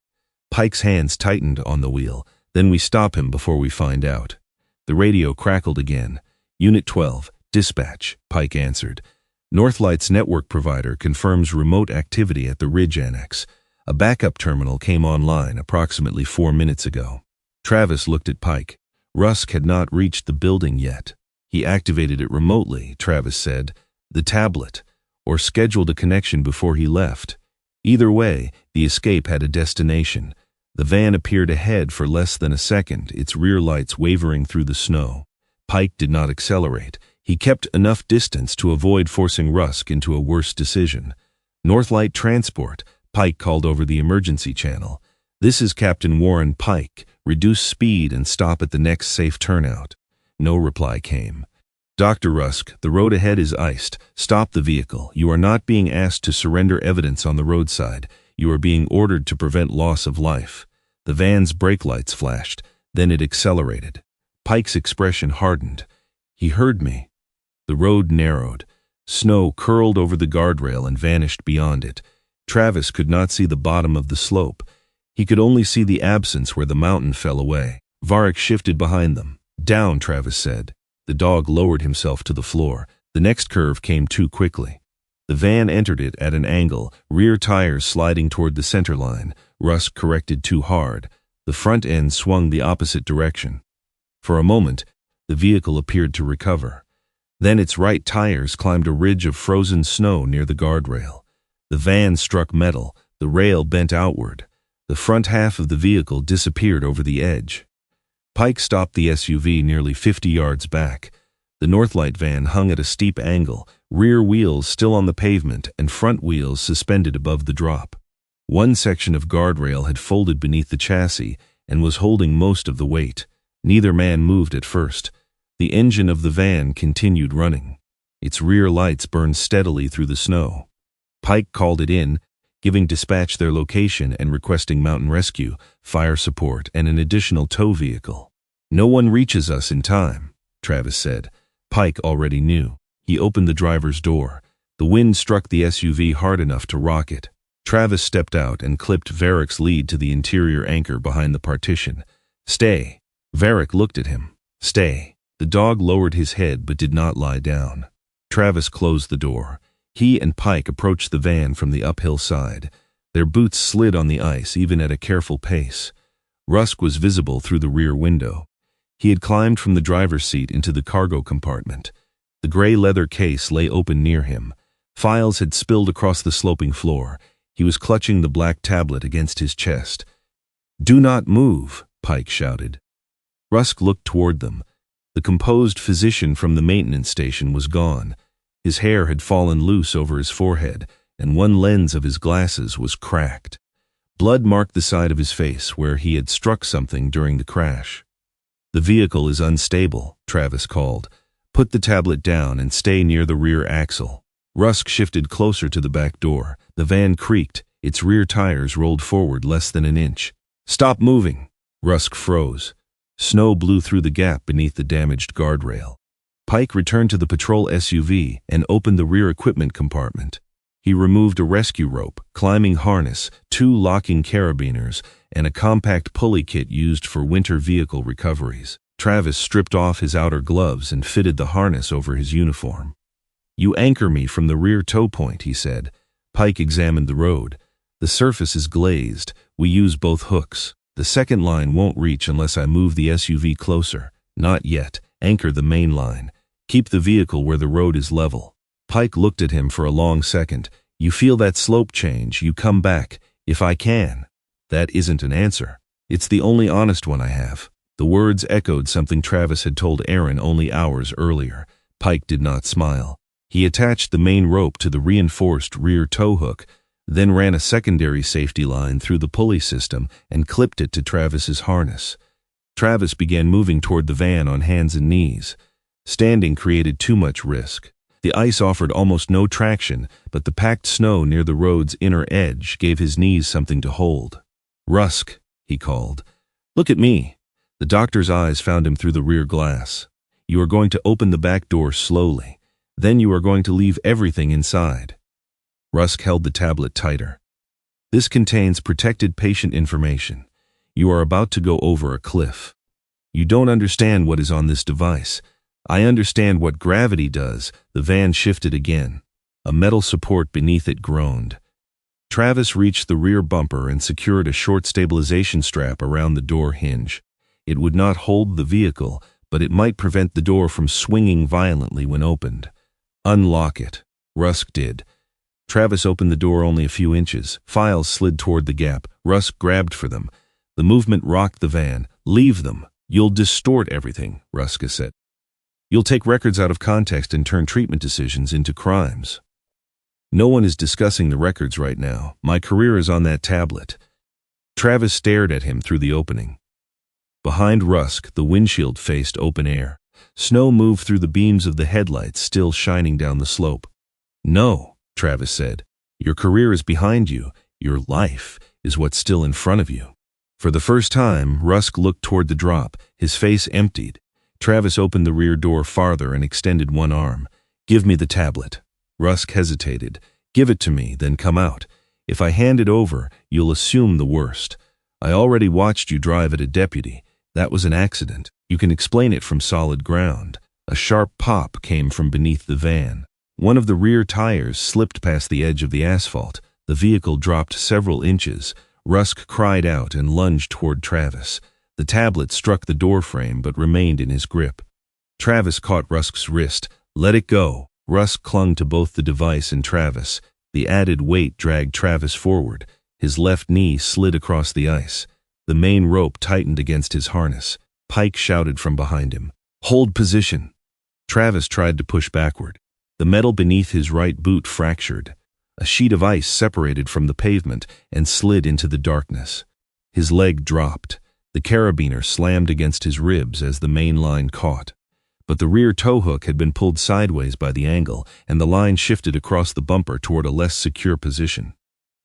Pike's hands tightened on the wheel. "Then we stop him before we find out." The radio crackled again. "Unit 12, dispatch," Pike answered. "Northlight's network provider confirms remote activity at the Ridge Annex. A backup terminal came online approximately 4 minutes ago." Travis looked at Pike. Rusk had not reached the building yet. "He activated it remotely," Travis said. "The tablet. Or scheduled a connection before he left. Either way, the escape had a destination." The van appeared ahead for less than a second, its rear lights wavering through the snow. Pike did not accelerate. He kept enough distance to avoid forcing Rusk into a worse decision. "Northlight Transport," Pike called over the emergency channel. "This is Captain Warren Pike. Reduce speed and stop at the next safe turnout." No reply came. "Dr. Rusk, the road ahead is iced. Stop the vehicle. You are not being asked to surrender evidence on the roadside. You are being ordered to prevent loss of life." The van's brake lights flashed. Then it accelerated. Pike's expression hardened. "He heard me." The road narrowed. Snow curled over the guardrail and vanished beyond it. Travis could not see the bottom of the slope. He could only see the absence where the mountain fell away. Varek shifted behind them. "Down," Travis said. The dog lowered himself to the floor. The next curve came too quickly. The van entered it at an angle, rear tires sliding toward the center line. Rusk corrected too hard. The front end swung the opposite direction. For a moment, the vehicle appeared to recover. Then its right tires climbed a ridge of frozen snow near the guardrail. The van struck metal. The rail bent outward. The front half of the vehicle disappeared over the edge. Pike stopped the SUV nearly 50 yards back. The Northlight van hung at a steep angle, rear wheels still on the pavement and front wheels suspended above the drop. One section of guardrail had folded beneath the chassis and was holding most of the weight. Neither man moved at first. The engine of the van continued running. Its rear lights burned steadily through the snow. Pike called it in, giving dispatch their location and requesting mountain rescue, fire support, and an additional tow vehicle. "No one reaches us in time," Travis said. Pike already knew. He opened the driver's door. The wind struck the SUV hard enough to rock it. Travis stepped out and clipped Varek's lead to the interior anchor behind the partition. "Stay." Varek looked at him. "Stay." The dog lowered his head but did not lie down. Travis closed the door. He and Pike approached the van from the uphill side. Their boots slid on the ice even at a careful pace. Rusk was visible through the rear window. He had climbed from the driver's seat into the cargo compartment. The gray leather case lay open near him. Files had spilled across the sloping floor. He was clutching the black tablet against his chest. "Do not move," Pike shouted. Rusk looked toward them. The composed physician from the maintenance station was gone. His hair had fallen loose over his forehead, and one lens of his glasses was cracked. Blood marked the side of his face where he had struck something during the crash. "The vehicle is unstable," Travis called. "Put the tablet down and stay near the rear axle." Rusk shifted closer to the back door. The van creaked. Its rear tires rolled forward less than an inch. "Stop moving!" Rusk froze. Snow blew through the gap beneath the damaged guardrail. Pike returned to the patrol SUV and opened the rear equipment compartment. He removed a rescue rope, climbing harness, 2 locking carabiners, and a compact pulley kit used for winter vehicle recoveries. Travis stripped off his outer gloves and fitted the harness over his uniform. "You anchor me from the rear tow point," he said. Pike examined the road. "The surface is glazed. We use both hooks. The second line won't reach unless I move the SUV closer." "Not yet. Anchor the main line. Keep the vehicle where the road is level." Pike looked at him for a long second. "You feel that slope change, you come back. If I can." "That isn't an answer. It's the only honest one I have." The words echoed something Travis had told Aaron only hours earlier. Pike did not smile. He attached the main rope to the reinforced rear tow hook, then ran a secondary safety line through the pulley system and clipped it to Travis's harness. Travis began moving toward the van on hands and knees. Standing created too much risk. The ice offered almost no traction, but the packed snow near the road's inner edge gave his knees something to hold. "Rusk," he called. "Look at me." The doctor's eyes found him through the rear glass. "You are going to open the back door slowly. Then you are going to leave everything inside." Rusk held the tablet tighter. "This contains protected patient information. You are about to go over a cliff. You don't understand what is on this device. I understand what gravity does." The van shifted again. A metal support beneath it groaned. Travis reached the rear bumper and secured a short stabilization strap around the door hinge. It would not hold the vehicle, but it might prevent the door from swinging violently when opened. "Unlock it." Rusk did. Travis opened the door only a few inches. Files slid toward the gap. Rusk grabbed for them. The movement rocked the van. "Leave them. You'll distort everything," Rusk said. "You'll take records out of context and turn treatment decisions into crimes." "No one is discussing the records right now. My career is on that tablet." Travis stared at him through the opening. Behind Rusk, the windshield faced open air. Snow moved through the beams of the headlights, still shining down the slope. "No," Travis said. "Your career is behind you. Your life is what's still in front of you." For the first time, Rusk looked toward the drop, his face emptied. Travis opened the rear door farther and extended one arm. "Give me the tablet." Rusk hesitated. "Give it to me, then come out. If I hand it over, you'll assume the worst. I already watched you drive at a deputy. That was an accident. You can explain it from solid ground." A sharp pop came from beneath the van. One of the rear tires slipped past the edge of the asphalt. The vehicle dropped several inches. Rusk cried out and lunged toward Travis. The tablet struck the doorframe but remained in his grip. Travis caught Rusk's wrist. "Let it go." Rusk clung to both the device and Travis. The added weight dragged Travis forward. His left knee slid across the ice. The main rope tightened against his harness. Pike shouted from behind him, "Hold position." Travis tried to push backward. The metal beneath his right boot fractured. A sheet of ice separated from the pavement and slid into the darkness. His leg dropped. The carabiner slammed against his ribs as the main line caught. But the rear tow hook had been pulled sideways by the angle, and the line shifted across the bumper toward a less secure position.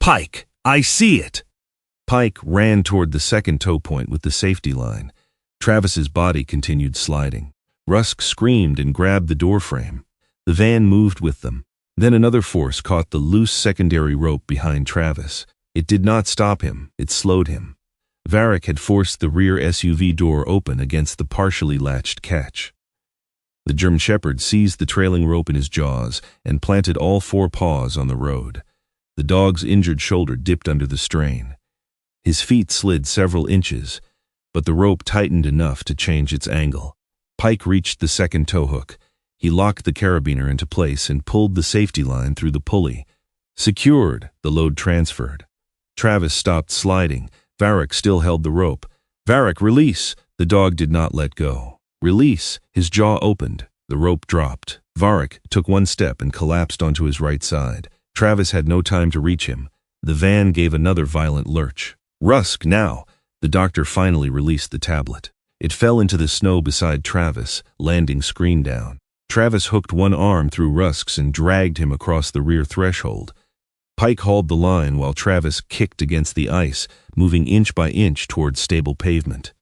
"Pike, I see it!" Pike ran toward the second tow point with the safety line. Travis's body continued sliding. Rusk screamed and grabbed the doorframe. The van moved with them. Then another force caught the loose secondary rope behind Travis. It did not stop him, it slowed him. Varek had forced the rear SUV door open against the partially latched catch. The German Shepherd seized the trailing rope in his jaws and planted all four paws on the road. The dog's injured shoulder dipped under the strain. His feet slid several inches, but the rope tightened enough to change its angle. Pike reached the second tow hook. He locked the carabiner into place and pulled the safety line through the pulley. Secured, the load transferred. Travis stopped sliding. Varek still held the rope. "Varek, release!" The dog did not let go. "Release!" His jaw opened. The rope dropped. Varek took one step and collapsed onto his right side. Travis had no time to reach him. The van gave another violent lurch. "Rusk, now!" The doctor finally released the tablet. It fell into the snow beside Travis, landing screen down. Travis hooked one arm through Rusk's and dragged him across the rear threshold. Pike hauled the line while Travis kicked against the ice, moving inch by inch toward stable pavement.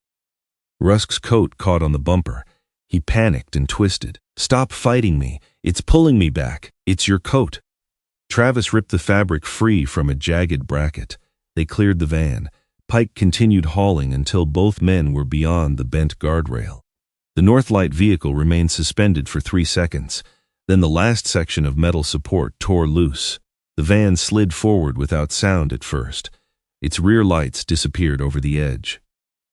Rusk's coat caught on the bumper. He panicked and twisted. "Stop fighting me. It's pulling me back. It's your coat." Travis ripped the fabric free from a jagged bracket. They cleared the van. Pike continued hauling until both men were beyond the bent guardrail. The Northlight vehicle remained suspended for 3 seconds. Then the last section of metal support tore loose. The van slid forward without sound at first. Its rear lights disappeared over the edge.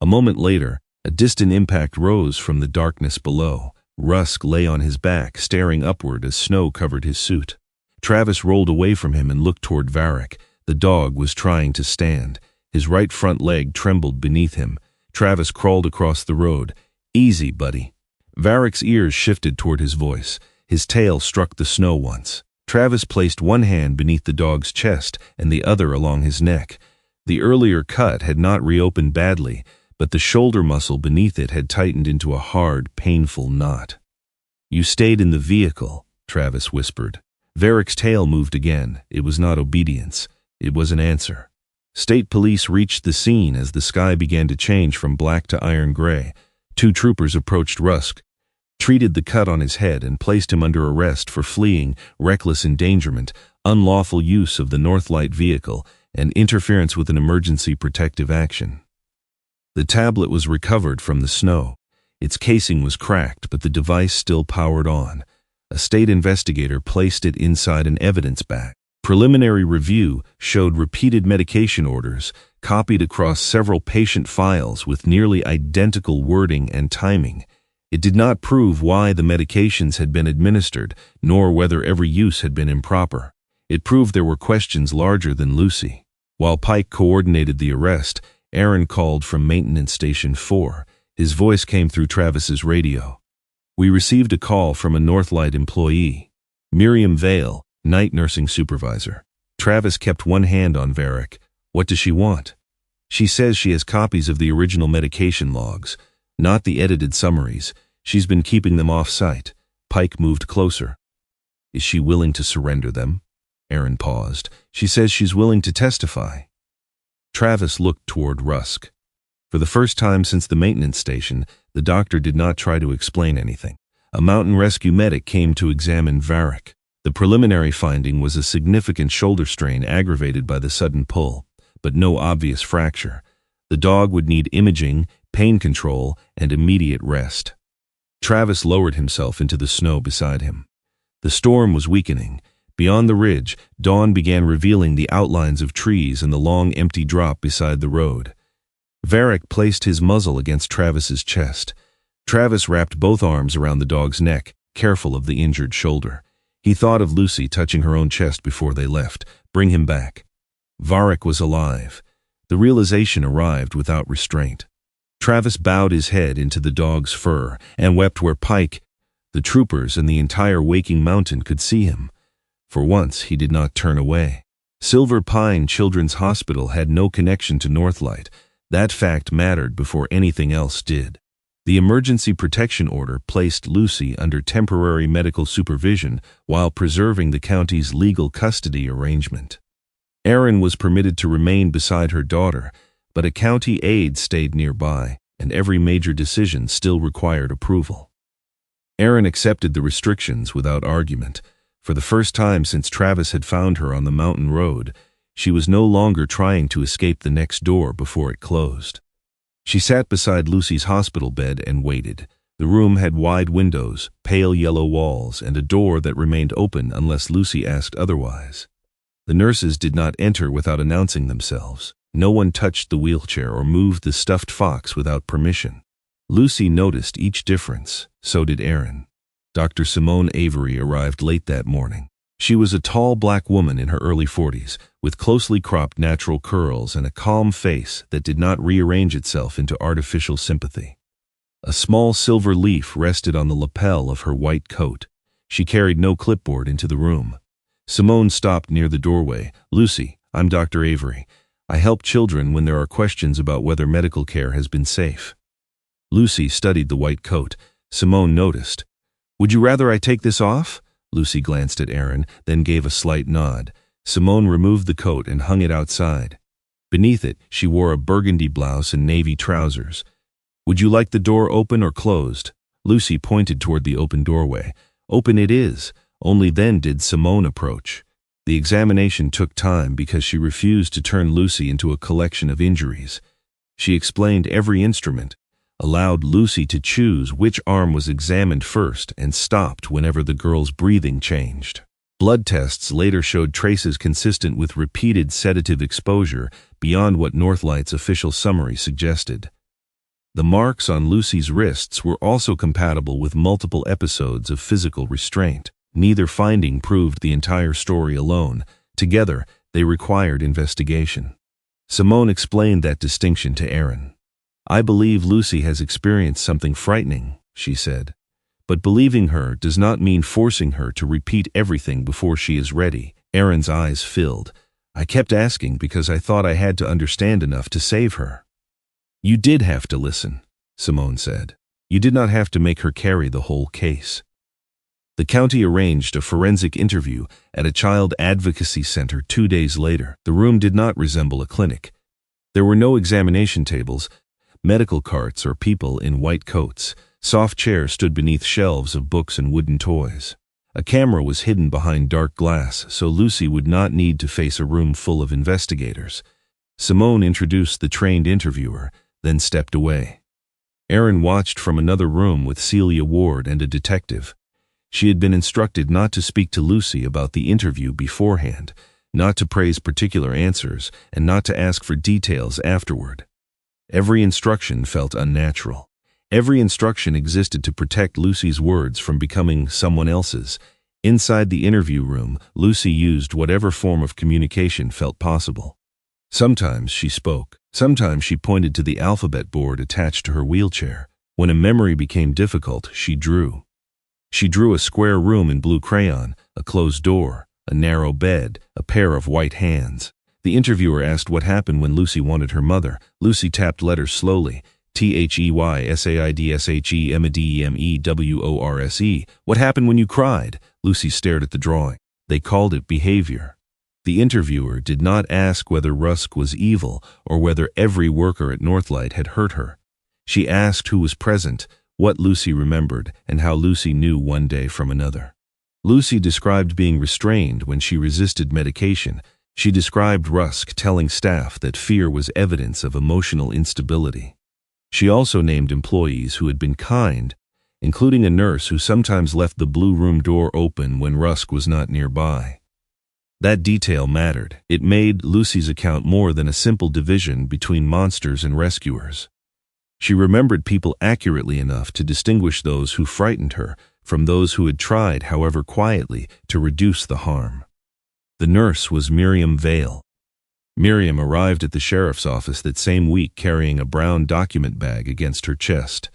A moment later, a distant impact rose from the darkness below. Rusk lay on his back, staring upward as snow covered his suit. Travis rolled away from him and looked toward Varek. The dog was trying to stand. His right front leg trembled beneath him. Travis crawled across the road. "Easy, buddy." Varek's ears shifted toward his voice. His tail struck the snow once. Travis placed one hand beneath the dog's chest and the other along his neck. The earlier cut had not reopened badly, but the shoulder muscle beneath it had tightened into a hard, painful knot. "You stayed in the vehicle," Travis whispered. Varek's tail moved again. It was not obedience. It was an answer. State police reached the scene as the sky began to change from black to iron gray. 2 troopers approached Rusk, treated the cut on his head, and placed him under arrest for fleeing, reckless endangerment, unlawful use of the Northlight vehicle, and interference with an emergency protective action. The tablet was recovered from the snow. Its casing was cracked, but the device still powered on. A state investigator placed it inside an evidence bag. Preliminary review showed repeated medication orders, copied across several patient files with nearly identical wording and timing. It did not prove why the medications had been administered, nor whether every use had been improper. It proved there were questions larger than Lucy. While Pike coordinated the arrest, Aaron called from Maintenance Station 4. His voice came through Travis's radio. "We received a call from a Northlight employee, Miriam Vale, night nursing supervisor." Travis kept one hand on Varek. "What does she want?" "She says she has copies of the original medication logs, not the edited summaries. She's been keeping them off-site." Pike moved closer. "Is she willing to surrender them?" Aaron paused. "She says she's willing to testify." Travis looked toward Rusk. For the first time since the maintenance station, the doctor did not try to explain anything. A mountain rescue medic came to examine Varek. The preliminary finding was a significant shoulder strain aggravated by the sudden pull, but no obvious fracture. The dog would need imaging, pain control, and immediate rest. Travis lowered himself into the snow beside him. The storm was weakening. Beyond the ridge, dawn began revealing the outlines of trees and the long empty drop beside the road. Varek placed his muzzle against Travis's chest. Travis wrapped both arms around the dog's neck, careful of the injured shoulder. He thought of Lucy touching her own chest before they left. Bring him back. Varek was alive. The realization arrived without restraint. Travis bowed his head into the dog's fur and wept where Pike, the troopers, and the entire waking mountain could see him. For once, he did not turn away. Silver Pine Children's Hospital had no connection to Northlight. That fact mattered before anything else did. The emergency protection order placed Lucy under temporary medical supervision while preserving the county's legal custody arrangement. Aaron was permitted to remain beside her daughter, but a county aide stayed nearby, and every major decision still required approval. Aaron accepted the restrictions without argument. For the first time since Travis had found her on the mountain road, she was no longer trying to escape the next door before it closed. She sat beside Lucy's hospital bed and waited. The room had wide windows, pale yellow walls, and a door that remained open unless Lucy asked otherwise. The nurses did not enter without announcing themselves. No one touched the wheelchair or moved the stuffed fox without permission. Lucy noticed each difference, so did Aaron. Dr. Simone Avery arrived late that morning. She was a tall black woman in her early 40s, with closely cropped natural curls and a calm face that did not rearrange itself into artificial sympathy. A small silver leaf rested on the lapel of her white coat. She carried no clipboard into the room. Simone stopped near the doorway. "Lucy, I'm Dr. Avery. I help children when there are questions about whether medical care has been safe." Lucy studied the white coat. Simone noticed. "Would you rather I take this off?" Lucy glanced at Aaron, then gave a slight nod. Simone removed the coat and hung it outside. Beneath it, she wore a burgundy blouse and navy trousers. "Would you like the door open or closed?" Lucy pointed toward the open doorway. "Open it is." Only then did Simone approach. The examination took time because she refused to turn Lucy into a collection of injuries. She explained every instrument, allowed Lucy to choose which arm was examined first, and stopped whenever the girl's breathing changed. Blood tests later showed traces consistent with repeated sedative exposure beyond what Northlight's official summary suggested. The marks on Lucy's wrists were also compatible with multiple episodes of physical restraint. Neither finding proved the entire story alone. Together, they required investigation. Simone explained that distinction to Aaron. "I believe Lucy has experienced something frightening," she said. "But believing her does not mean forcing her to repeat everything before she is ready." Aaron's eyes filled. "I kept asking because I thought I had to understand enough to save her." "You did have to listen," Simone said. "You did not have to make her carry the whole case." The county arranged a forensic interview at a child advocacy center 2 days later. The room did not resemble a clinic. There were no examination tables, medical carts, or people in white coats. Soft chairs stood beneath shelves of books and wooden toys. A camera was hidden behind dark glass, so Lucy would not need to face a room full of investigators. Simone introduced the trained interviewer, then stepped away. Aaron watched from another room with Celia Ward and a detective. She had been instructed not to speak to Lucy about the interview beforehand, not to praise particular answers, and not to ask for details afterward. Every instruction felt unnatural. Every instruction existed to protect Lucy's words from becoming someone else's. Inside the interview room, Lucy used whatever form of communication felt possible. Sometimes she spoke. Sometimes she pointed to the alphabet board attached to her wheelchair. When a memory became difficult, she drew. She drew a square room in blue crayon, a closed door, a narrow bed, a pair of white hands. The interviewer asked what happened when Lucy wanted her mother. Lucy tapped letters slowly. THEYSAIDSHEMEDEMEWORSE. "What happened when you cried?" Lucy stared at the drawing. They called it behavior. The interviewer did not ask whether Rusk was evil or whether every worker at Northlight had hurt her. She asked who was present, what Lucy remembered, and how Lucy knew one day from another. Lucy described being restrained when she resisted medication. She described Rusk telling staff that fear was evidence of emotional instability. She also named employees who had been kind, including a nurse who sometimes left the blue room door open when Rusk was not nearby. That detail mattered. It made Lucy's account more than a simple division between monsters and rescuers. She remembered people accurately enough to distinguish those who frightened her from those who had tried, however quietly, to reduce the harm. The nurse was Miriam Vale. Miriam arrived at the sheriff's office that same week carrying a brown document bag against her chest.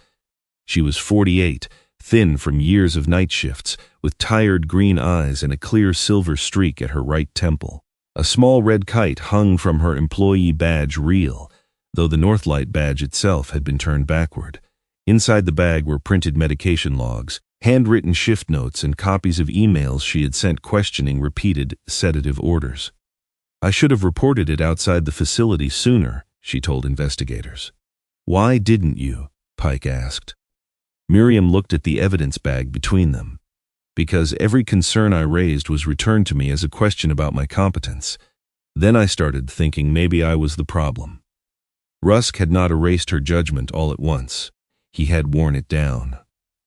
She was 48, thin from years of night shifts, with tired green eyes and a clear silver streak at her right temple. A small red kite hung from her employee badge reel, though the Northlight badge itself had been turned backward. Inside the bag were printed medication logs, handwritten shift notes, and copies of emails she had sent questioning repeated sedative orders. "I should have reported it outside the facility sooner," she told investigators. "Why didn't you?" Pike asked. Miriam looked at the evidence bag between them. "Because every concern I raised was returned to me as a question about my competence. Then I started thinking maybe I was the problem." Rusk had not erased her judgment all at once. He had worn it down.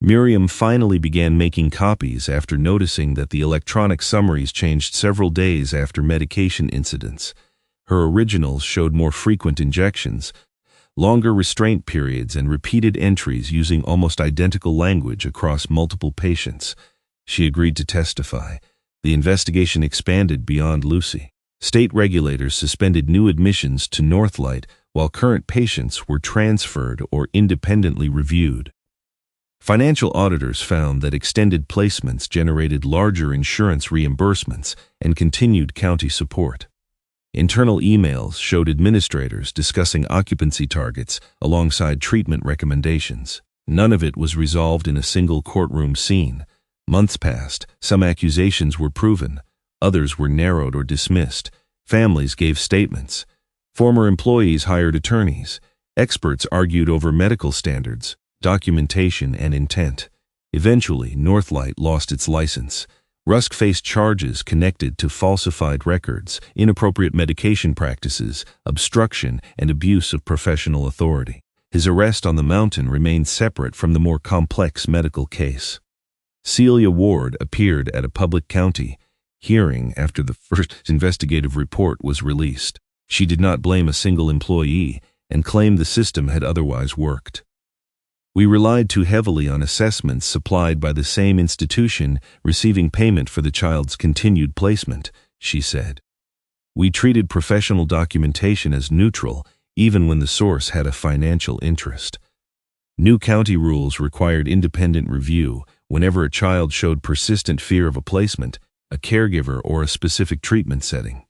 Miriam finally began making copies after noticing that the electronic summaries changed several days after medication incidents. Her originals showed more frequent injections, longer restraint periods, and repeated entries using almost identical language across multiple patients. She agreed to testify. The investigation expanded beyond Lucy. State regulators suspended new admissions to Northlight while current patients were transferred or independently reviewed. Financial auditors found that extended placements generated larger insurance reimbursements and continued county support. Internal emails showed administrators discussing occupancy targets alongside treatment recommendations. None of it was resolved in a single courtroom scene. Months passed, some accusations were proven, others were narrowed or dismissed. Families gave statements. Former employees hired attorneys. Experts argued over medical standards, documentation, and intent. Eventually, Northlight lost its license. Rusk faced charges connected to falsified records, inappropriate medication practices, obstruction, and abuse of professional authority. His arrest on the mountain remained separate from the more complex medical case. Celia Ward appeared at a public county hearing after the first investigative report was released. She did not blame a single employee and claimed the system had otherwise worked. "We relied too heavily on assessments supplied by the same institution receiving payment for the child's continued placement," she said. "We treated professional documentation as neutral, even when the source had a financial interest." New county rules required independent review whenever a child showed persistent fear of a placement, a caregiver, or a specific treatment setting.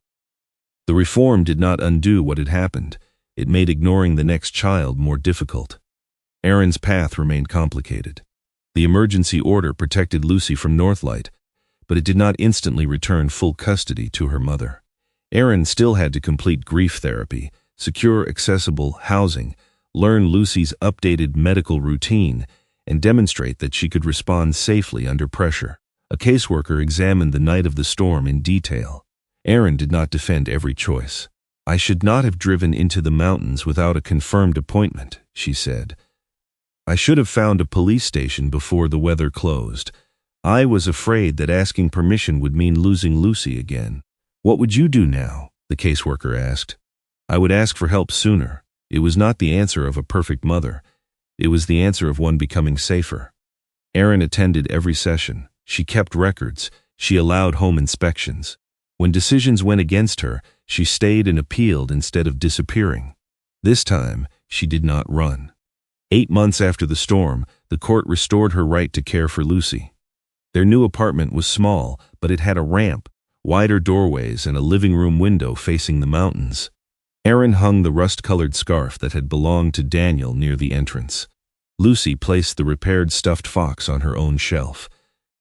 The reform did not undo what had happened. It made ignoring the next child more difficult. Erin's path remained complicated. The emergency order protected Lucy from Northlight, but it did not instantly return full custody to her mother. Erin still had to complete grief therapy, secure accessible housing, learn Lucy's updated medical routine, and demonstrate that she could respond safely under pressure. A caseworker examined the night of the storm in detail. Erin did not defend every choice. "I should not have driven into the mountains without a confirmed appointment," she said. "I should have found a police station before the weather closed. I was afraid that asking permission would mean losing Lucy again." "What would you do now?" the caseworker asked. "I would ask for help sooner." It was not the answer of a perfect mother. It was the answer of one becoming safer. Erin attended every session. She kept records. She allowed home inspections. When decisions went against her, she stayed and appealed instead of disappearing. This time, she did not run. 8 months after the storm, the court restored her right to care for Lucy. Their new apartment was small, but it had a ramp, wider doorways, and a living room window facing the mountains. Erin hung the rust-colored scarf that had belonged to Daniel near the entrance. Lucy placed the repaired stuffed fox on her own shelf.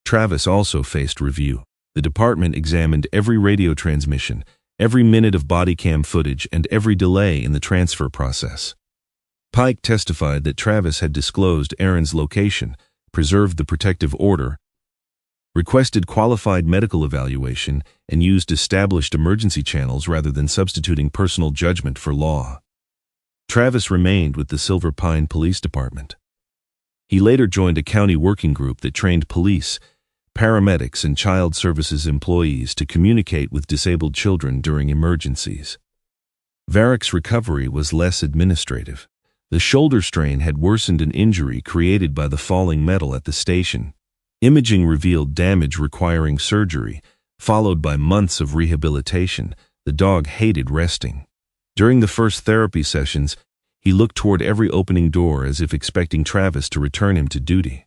Travis also faced review. The department examined every radio transmission, every minute of body cam footage, and every delay in the transfer process. Pike testified that Travis had disclosed Erin's location, preserved the protective order, requested qualified medical evaluation, and used established emergency channels rather than substituting personal judgment for law. Travis remained with the Silver Pine Police Department. He later joined a county working group that trained police, paramedics, and child services employees to communicate with disabled children during emergencies. Varek's recovery was less administrative. The shoulder strain had worsened an injury created by the falling metal at the station. Imaging revealed damage requiring surgery, followed by months of rehabilitation. The dog hated resting. During the first therapy sessions, he looked toward every opening door as if expecting Travis to return him to duty.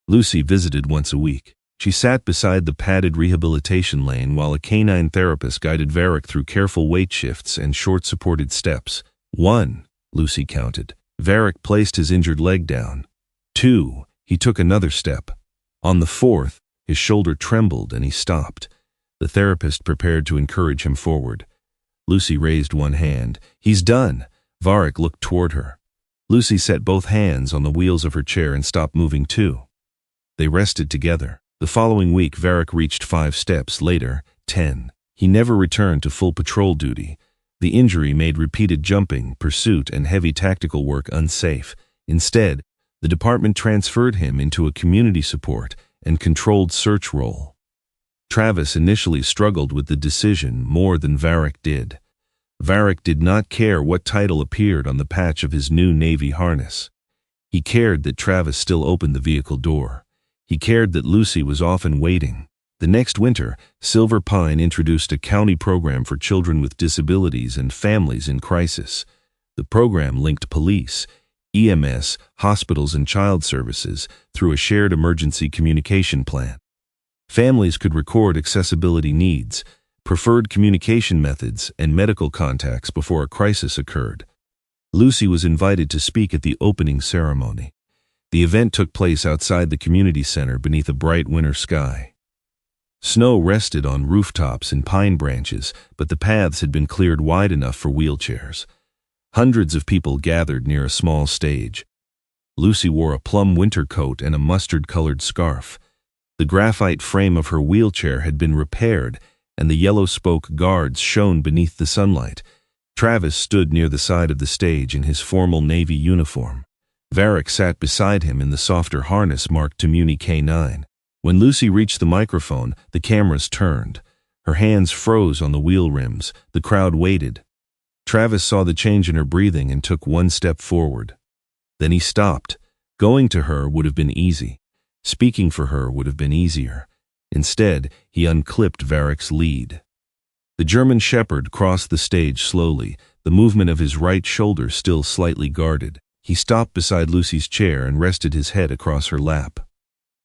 Lucy visited once a week. She sat beside the padded rehabilitation lane while a canine therapist guided Varek through careful weight shifts and short supported steps. 1, Lucy counted. Varek placed his injured leg down. 2, he took another step. On the 4th, his shoulder trembled and he stopped. The therapist prepared to encourage him forward. Lucy raised one hand. "He's done." Varek looked toward her. Lucy set both hands on the wheels of her chair and stopped moving too. They rested together. The following week, Varek reached 5 steps, later 10. He never returned to full patrol duty. The injury made repeated jumping, pursuit, and heavy tactical work unsafe. Instead, The department transferred him into a community support and controlled search role. Travis initially struggled with the decision more than Varek did. Varek did not care what title appeared on the patch of his new Navy harness. He cared that Travis still opened the vehicle door. He cared that Lucy was often waiting. The next winter, Silver Pine introduced a county program for children with disabilities and families in crisis. The program linked police, EMS, hospitals, and child services through a shared emergency communication plan. Families could record accessibility needs, preferred communication methods, and medical contacts before a crisis occurred. Lucy was invited to speak at the opening ceremony. The event took place outside the community center beneath a bright winter sky. Snow rested on rooftops and pine branches, but the paths had been cleared wide enough for wheelchairs. Hundreds of people gathered near a small stage. Lucy wore a plum winter coat and a mustard-colored scarf. The graphite frame of her wheelchair had been repaired, and the yellow spoke guards shone beneath the sunlight. Travis stood near the side of the stage in his formal Navy uniform. Varek sat beside him in the softer harness marked to Muni K9. When Lucy reached the microphone, the cameras turned. Her hands froze on the wheel rims. The crowd waited. Travis saw the change in her breathing and took one step forward. Then he stopped. Going to her would have been easy. Speaking for her would have been easier. Instead, he unclipped Varek's lead. The German Shepherd crossed the stage slowly, the movement of his right shoulder still slightly guarded. He stopped beside Lucy's chair and rested his head across her lap.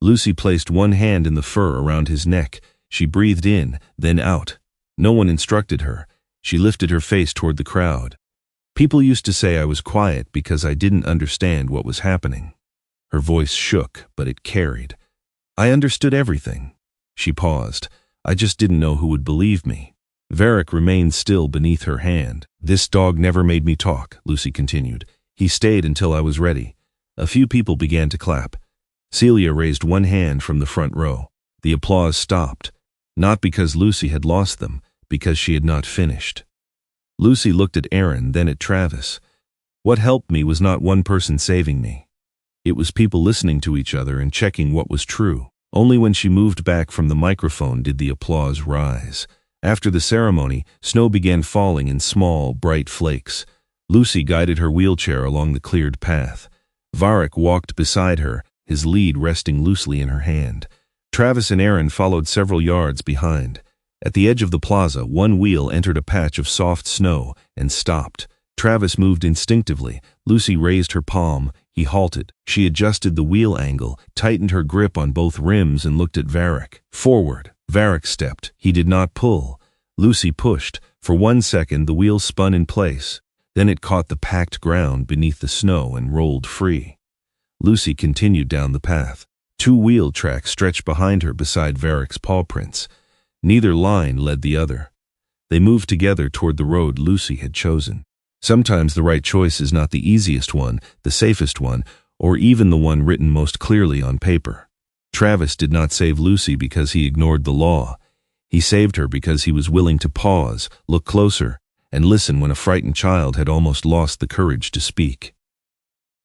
Lucy placed one hand in the fur around his neck. She breathed in, then out. No one instructed her. She lifted her face toward the crowd. People used to say I was quiet because I didn't understand what was happening. Her voice shook, but it carried. I understood everything. She paused. I just didn't know who would believe me. Varek remained still beneath her hand. This dog never made me talk, Lucy continued. He stayed until I was ready. A few people began to clap. Celia raised one hand from the front row. The applause stopped, not because Lucy had lost them, because she had not finished. Lucy looked at Aaron, then at Travis. What helped me was not one person saving me. It was people listening to each other and checking what was true. Only when she moved back from the microphone did the applause rise. After the ceremony, snow began falling in small, bright flakes. Lucy guided her wheelchair along the cleared path. Varek walked beside her, his lead resting loosely in her hand. Travis and Aaron followed several yards behind. At the edge of the plaza, one wheel entered a patch of soft snow and stopped. Travis moved instinctively. Lucy raised her palm. He halted. She adjusted the wheel angle, tightened her grip on both rims, and looked at Varek. Forward. Varek stepped. He did not pull. Lucy pushed. For 1 second, the wheel spun in place. Then it caught the packed ground beneath the snow and rolled free. Lucy continued down the path. 2 wheel tracks stretched behind her beside Varek's paw prints. Neither line led the other. They moved together toward the road Lucy had chosen. Sometimes the right choice is not the easiest one, the safest one, or even the one written most clearly on paper. Travis did not save Lucy because he ignored the law. He saved her because he was willing to pause, look closer, and listen when a frightened child had almost lost the courage to speak.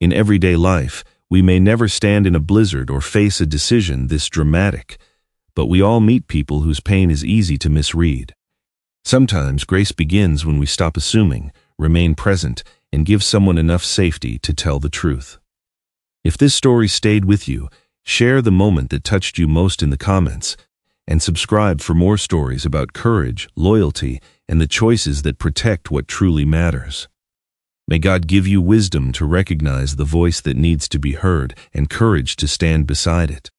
In everyday life, we may never stand in a blizzard or face a decision this dramatic, but we all meet people whose pain is easy to misread. Sometimes grace begins when we stop assuming, remain present, and give someone enough safety to tell the truth. If this story stayed with you, share the moment that touched you most in the comments, and subscribe for more stories about courage, loyalty, and the choices that protect what truly matters. May God give you wisdom to recognize the voice that needs to be heard and courage to stand beside it.